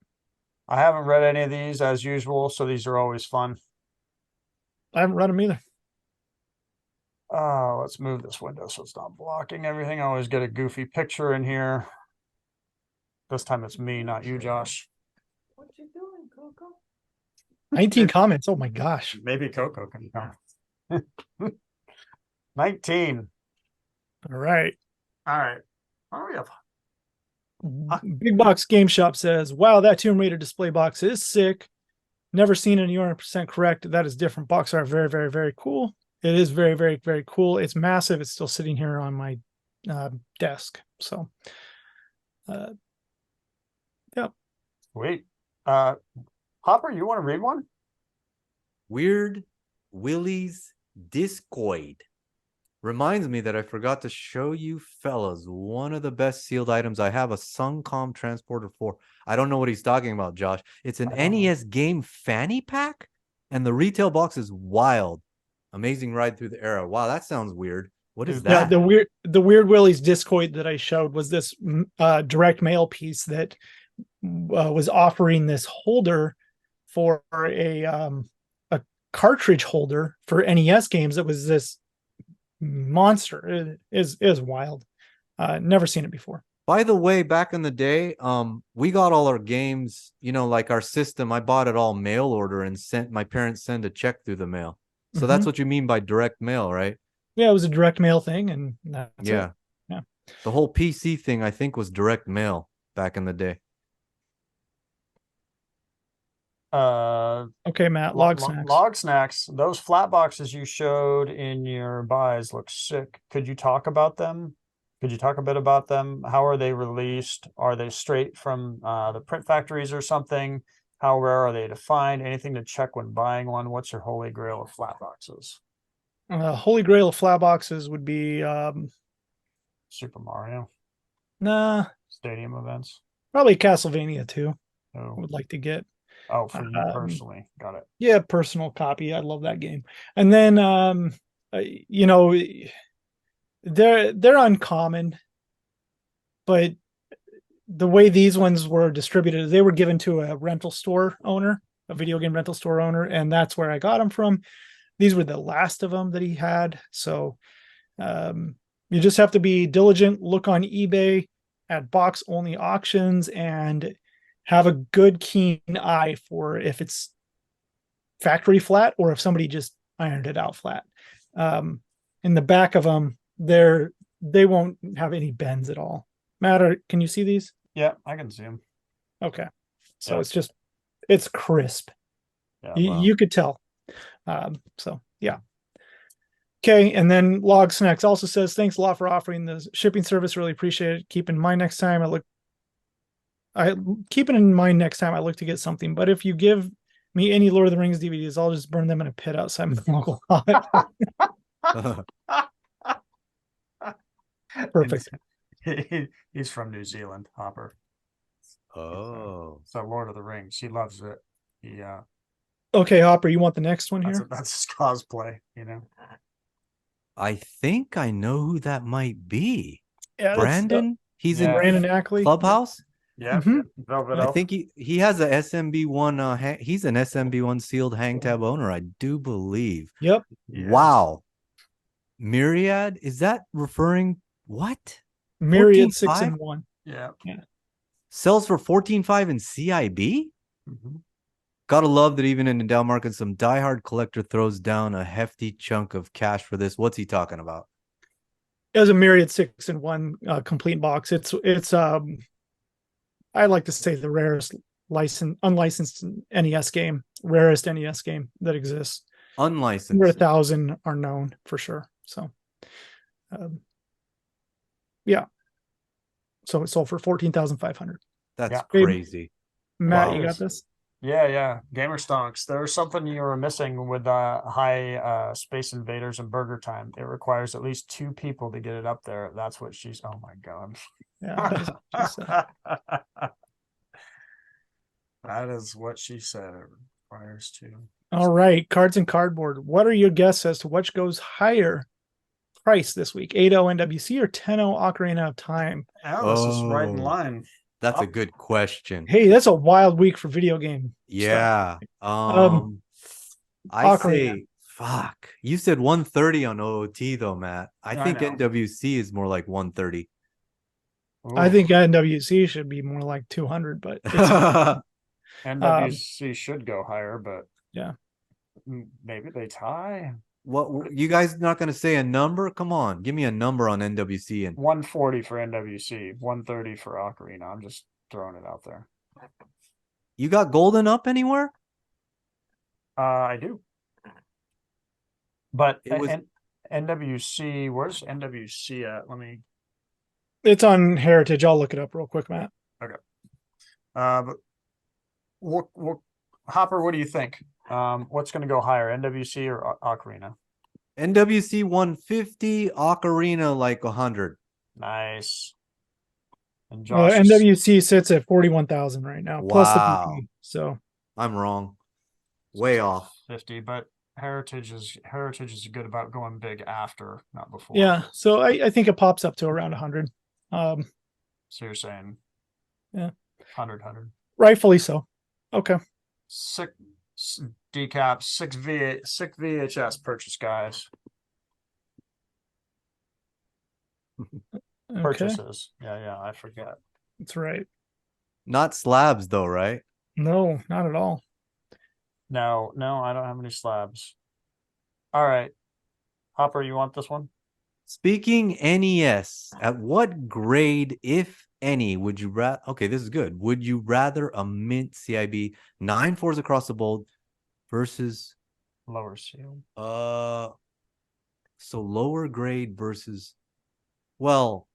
I haven't read any of these as usual, so these are always fun. I haven't read them either. Let's move this window so it's not blocking everything. I always get a goofy picture in here. This time it's me, not you, Josh. What you doing, Coco? 19 comments. Oh my gosh. Maybe Coco can come. 19. All right. All right. Hurry up. Big Box Game Shop says, wow, that Tomb Raider display box is sick. Never seen any 100% correct. That is different. Box art. Very, very, very cool. It is very, very, very cool. It's massive. It's still sitting here on my desk. So, yeah. Sweet. Hopper, you want to read one? Weird Willie's Discoid reminds me that I forgot to show you fellas one of the best sealed items. I have a Suncom Transporter 4. I don't know what he's talking about, Josh. It's an NES game fanny pack, and the retail box is wild. Amazing ride through the era. Wow, that sounds weird. What is Yeah, that? the Weird Willie's Discoid that I showed was this direct mail piece that was offering this holder for a cartridge holder for NES games. It was this monster. It is wild. Never seen it before. By the way, back in the day, we got all our games, like our system. I bought it all mail order and my parents send a check through the mail. So that's what you mean by direct mail, right? Yeah, it was a direct mail thing, and that's Yeah. it. Yeah. The whole PC thing, I think, was direct mail back in the day. Okay, Matt, log snacks. Log snacks. Those flat boxes you showed in your buys look sick. Could you talk about them? Could you talk a bit about them? How are they released? Are they straight from the print factories or something? How rare are they to find? Anything to check when buying one? What's your holy grail of flat boxes? Holy grail of flat boxes would be Super Mario nah, stadium events. probably Castlevania 2. I Oh, would like to get. oh, for you personally. Got it. Yeah, personal copy. I love that game. And then you know, they're uncommon, but the way these ones were distributed, they were given to a rental store owner, a video game rental store owner, and that's where I got them from. These were the last of them that he had. So you just have to be diligent, look on eBay at box only auctions, and have a good keen eye for if it's factory flat or if somebody just ironed it out flat. In the back of them, they won't have any bends at all. Matt, can you see these? Yeah, I can see them. Okay. So Yeah. it's crisp. Yeah, You could tell. So yeah. Okay, and then Log Snacks also says, thanks a lot for offering the shipping service. Really appreciate it. Keep in mind next time I keep it in mind next time I look to get something. But if you give me any Lord of the Rings DVDs, I'll just burn them in a pit outside my local lot. Perfect. He's from New Zealand, Hopper. Oh. So Lord of the Rings, he loves it. Okay, Hopper, you want the next one here? That's his cosplay, you know. I think I know who that might be. Yeah, Brandon? He's in Brandon Ackley. Clubhouse? Yeah, Mhm. Velvet I Elf. think he has a SMB1 he's an SMB1 sealed hang tab owner, I do believe. Yep. Yes. Wow. Myriad, is that referring what? Myriad 6 14.5? and 1. Yeah. Sells for 14.5 in CIB? Mm-hmm. Gotta love that even in the down market, some diehard collector throws down a hefty chunk of cash for this. What's he talking about? It was a Myriad 6 and 1 complete box. It's I like to say the rarest unlicensed NES game, rarest NES game that exists. Over Unlicensed. 1,000 are known for sure. So, yeah. So it sold for 14,500. That's Hey, crazy. Matt, Wow. you got this? Yeah. Gamer Stonks. There's something you were missing with high Space Invaders and Burger Time. It requires at least 2 people to get it up there. That's what she's. Oh my god. Yeah. That is what she said. It requires 2. All right. Cards and Cardboard. What are your guesses as to which goes higher price this week? 8.0 NWC or 10.0 Ocarina of Time? Alice is right in line. That's a good question. Hey, that's a wild week for video game Yeah. stuff. I Ocarina. say fuck. You said 130 on OOT though, Matt. I think know. NWC is more like 130. I think NWC should be more like 200, but it's NWC should go higher, but yeah, maybe they tie. What, you guys not going to say a number? Come on, give me a number on NWC. And 140 for NWC, 130 for Ocarina. I'm just throwing it out there. You got Golden up anywhere? I do. But it was NWC, where's NWC at? Let me. It's on Heritage. I'll look it up real quick, Matt. Okay. But what Hopper, what do you think? What's going to go higher, NWC or Ocarina? NWC 150, Ocarina like 100. Nice. And Josh NWC sits at 41,000 right now, plus the BP. So I'm wrong. Way off. 50, but Heritage is good about going big after, not before. Yeah, so I think it pops up to around 100. So you're saying, yeah, 100. Rightfully so. Okay. 6 decaps, 6 VHS purchase, guys. Okay. Purchases. Yeah, I forget. That's right. Not slabs though, right? No, not at all. No, I don't have any slabs. All right. Hopper, you want this one? Speaking NES, at what grade, if any, would you rather? Okay, this is good. Would you rather a mint CIB 9 fours across the board versus lower seal? So lower grade versus, well,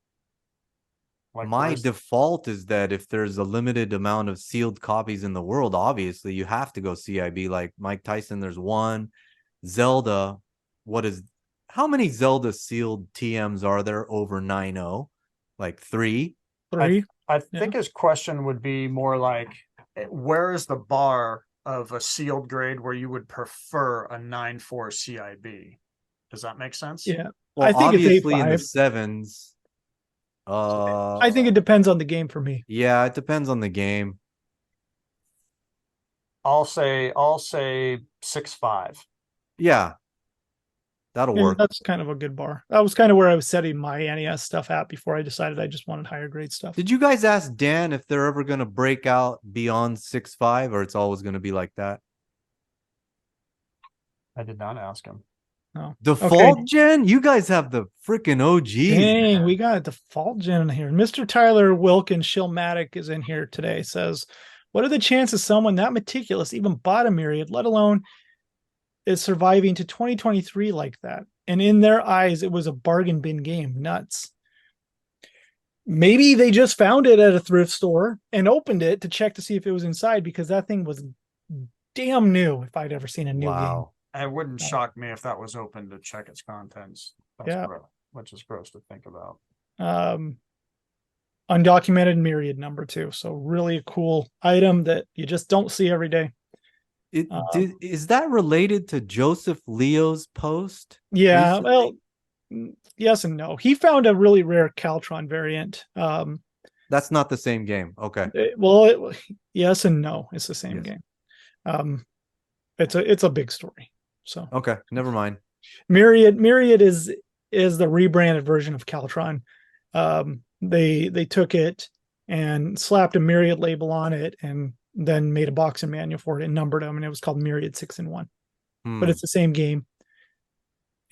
like my default is that if there's a limited amount of sealed copies in the world, obviously you have to go CIB. Like Mike Tyson, there's 1. Zelda, how many Zelda sealed TMs are there over 9.0? Like 3? I think his question would be more like, where is the bar of a sealed grade where you would prefer a 9.4 CIB? Does that make sense? Yeah. Well, I think it's obviously in the 8-5. sevens. I think it depends on the game for me. Yeah, it depends on the game. I'll say 6-5. Yeah, that'll Yeah, work. that's kind of a good bar. That was kind of where I was setting my NES stuff at before I decided I just wanted higher grade stuff. Did you guys ask Dan if they're ever gonna break out beyond 6.5, or it's always gonna be like that? I did not ask him. No. Default Okay. gen? You guys have the freaking OGs. Dang, Man. we got a default gen in here. Mr. Tyler Wilkins Shillmatic is in here today. Says, what are the chances someone that meticulous even bought a Myriad, let alone is surviving to 2023 like that? And in their eyes, it was a bargain bin game. Nuts. Maybe they just found it at a thrift store and opened it to check to see if it was inside, because that thing was damn new if I'd ever seen a new game. Wow. It wouldn't shock me if that was open to check its contents. That's Yeah. gross, which is gross to think about. Undocumented Myriad number 2. So really a cool item that you just don't see every day. Is that related to Joseph Leo's post? Yeah, recently? well, yes and no. He found a really rare Caltron variant. That's not the same game. Okay. Yes and no. It's the same Yes. game. It's a big story. So Okay, never mind. Myriad is the rebranded version of Caltron. They took it and slapped a Myriad label on it and then made a boxing manual for it and numbered them, and it was called Myriad 6-in-1. But it's the same game,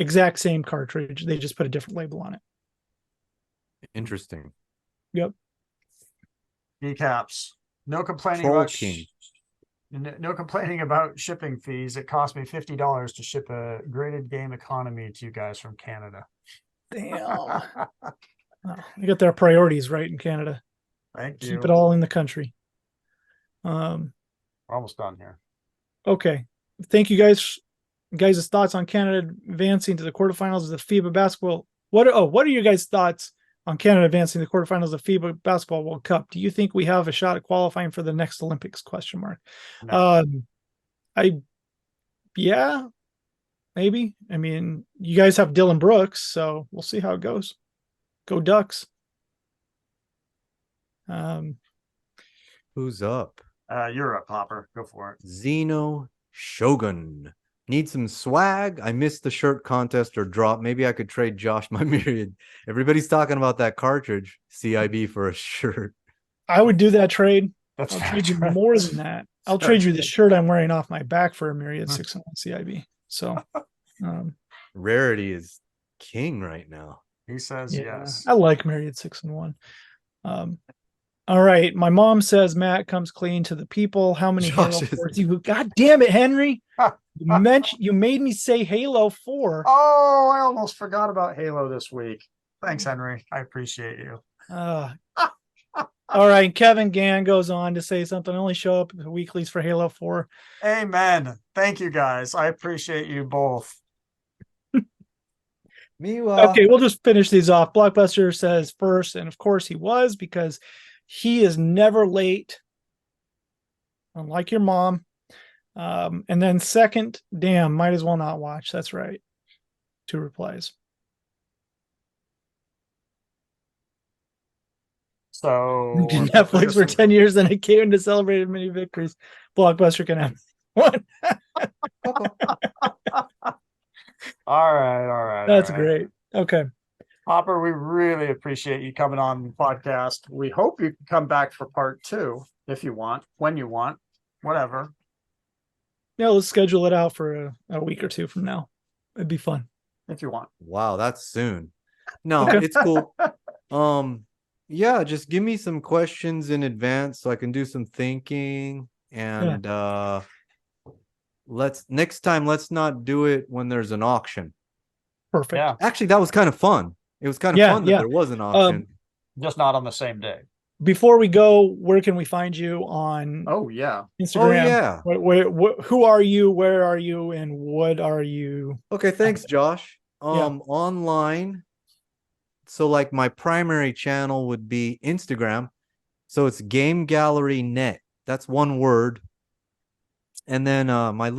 exact same cartridge. They just put a different label on it. Interesting. Yep. Keycaps. No complaining Troll about King. no complaining about shipping fees. It cost me $50 to ship a graded game economy to you guys from Canada. Damn. They got their priorities right in Canada. Thank you. Keep it all in the country. We're almost done here. Okay. Thank you guys. Guys' thoughts on Canada advancing to the quarterfinals of the FIBA basketball. What are your guys' thoughts on Canada advancing to the quarterfinals of the FIBA Basketball World Cup? Do you think we have a shot at qualifying for the next Olympics? Question mark. No. Yeah, maybe. I mean, you guys have Dylan Brooks, so we'll see how it goes. Go Ducks. Who's up? You're up, Hopper. Go for it. Xeno Shogun. Need some swag? I missed the shirt contest or drop. Maybe I could trade Josh my Myriad. Everybody's talking about that cartridge, CIB, for a shirt. I would do that trade. That's I'll fair. trade you more than that. I'll trade you the shirt I'm wearing off my back for a Myriad 6-in-1 CIB. So Rarity is king right now. He says yes. I like Myriad 6-in-1. All right. My mom says Matt comes clean to the people. How many Josh Halo is- 4s you? God damn it, Henry. You made me say Halo 4. Oh, I almost forgot about Halo this week. Thanks, Henry. I appreciate you. All right. Kevin Gann goes on to say something. Only show up at the weeklies for Halo 4. Amen. Thank you, guys. I appreciate you both. Meanwhile, Okay, we'll just finish these off. Blockbuster says first, and of course he was, because he is never late, unlike your mom. And then second, damn, might as well not watch. That's right. 2 replies. So Netflix for 10 years, then it came to celebrated many victories. Blockbuster can have one. All right. That's great. Okay. Hopper, we really appreciate you coming on the podcast. We hope you can come back for part 2 if you want, when you want, whatever. Yeah, let's schedule it out for a week or 2 from now. It'd be fun. If you want. wow, that's soon. No, Okay. it's cool. Yeah, just give me some questions in advance so I can do some thinking. And next time let's not do it when there's an auction. Perfect. Yeah, Actually, that was kind of fun. It was kind of fun that there was an auction. just not on the same day. Before we go, where can we find you on Oh, yeah. Instagram? yeah. Who are you? Where are you? And what are you? Okay, thanks, Josh. Yeah. Online. So like my primary channel would be Instagram. So it's Game Gallery Net. That's one word. And then my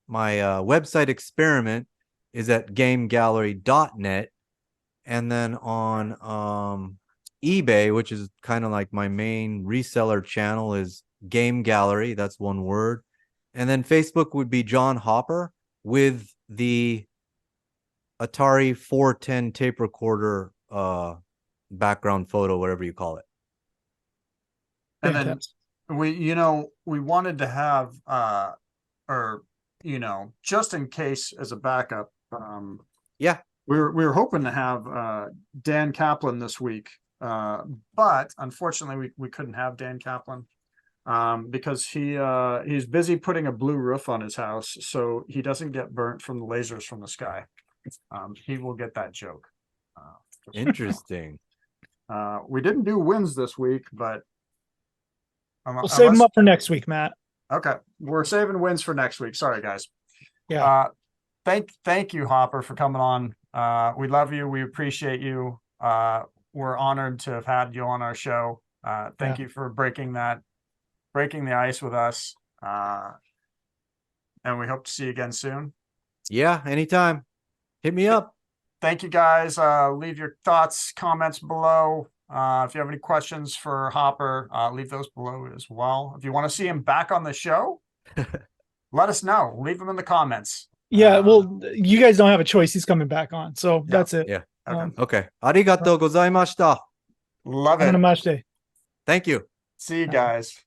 website experiment is at gamegallery.net. And then on eBay, which is kind of like my main reseller channel, is Game Gallery. That's one word. And then Facebook would be John Hopper with the Atari 410 tape recorder background photo, whatever you call it. And Fantastic. then we wanted to have just in case as a backup. Yeah. We were hoping to have Dan Kaplan this week, but unfortunately we couldn't have Dan Kaplan because he's busy putting a blue roof on his house, so he doesn't get burnt from the lasers from the sky. He will get that joke. Interesting. We didn't do wins this week, but We'll save them up for next week, Matt. Okay, we're saving wins for next week. Sorry, guys. Yeah. Thank you, Hopper, for coming on. We love you. We appreciate you. We're honored to have had you on our show. Thank you for breaking the ice with us. And we hope to see you again soon. Yeah, anytime. Hit me up. Thank you, guys. Leave your thoughts, comments below. If you have any questions for Hopper, leave those below as well. If you want to see him back on the show, let us know. Leave them in the comments. Yeah, well, you guys don't have a choice. He's coming back on. So that's it. Yeah. Okay. Arigatou gozaimashita. Love Have it. a nice day. Thank you. See you guys.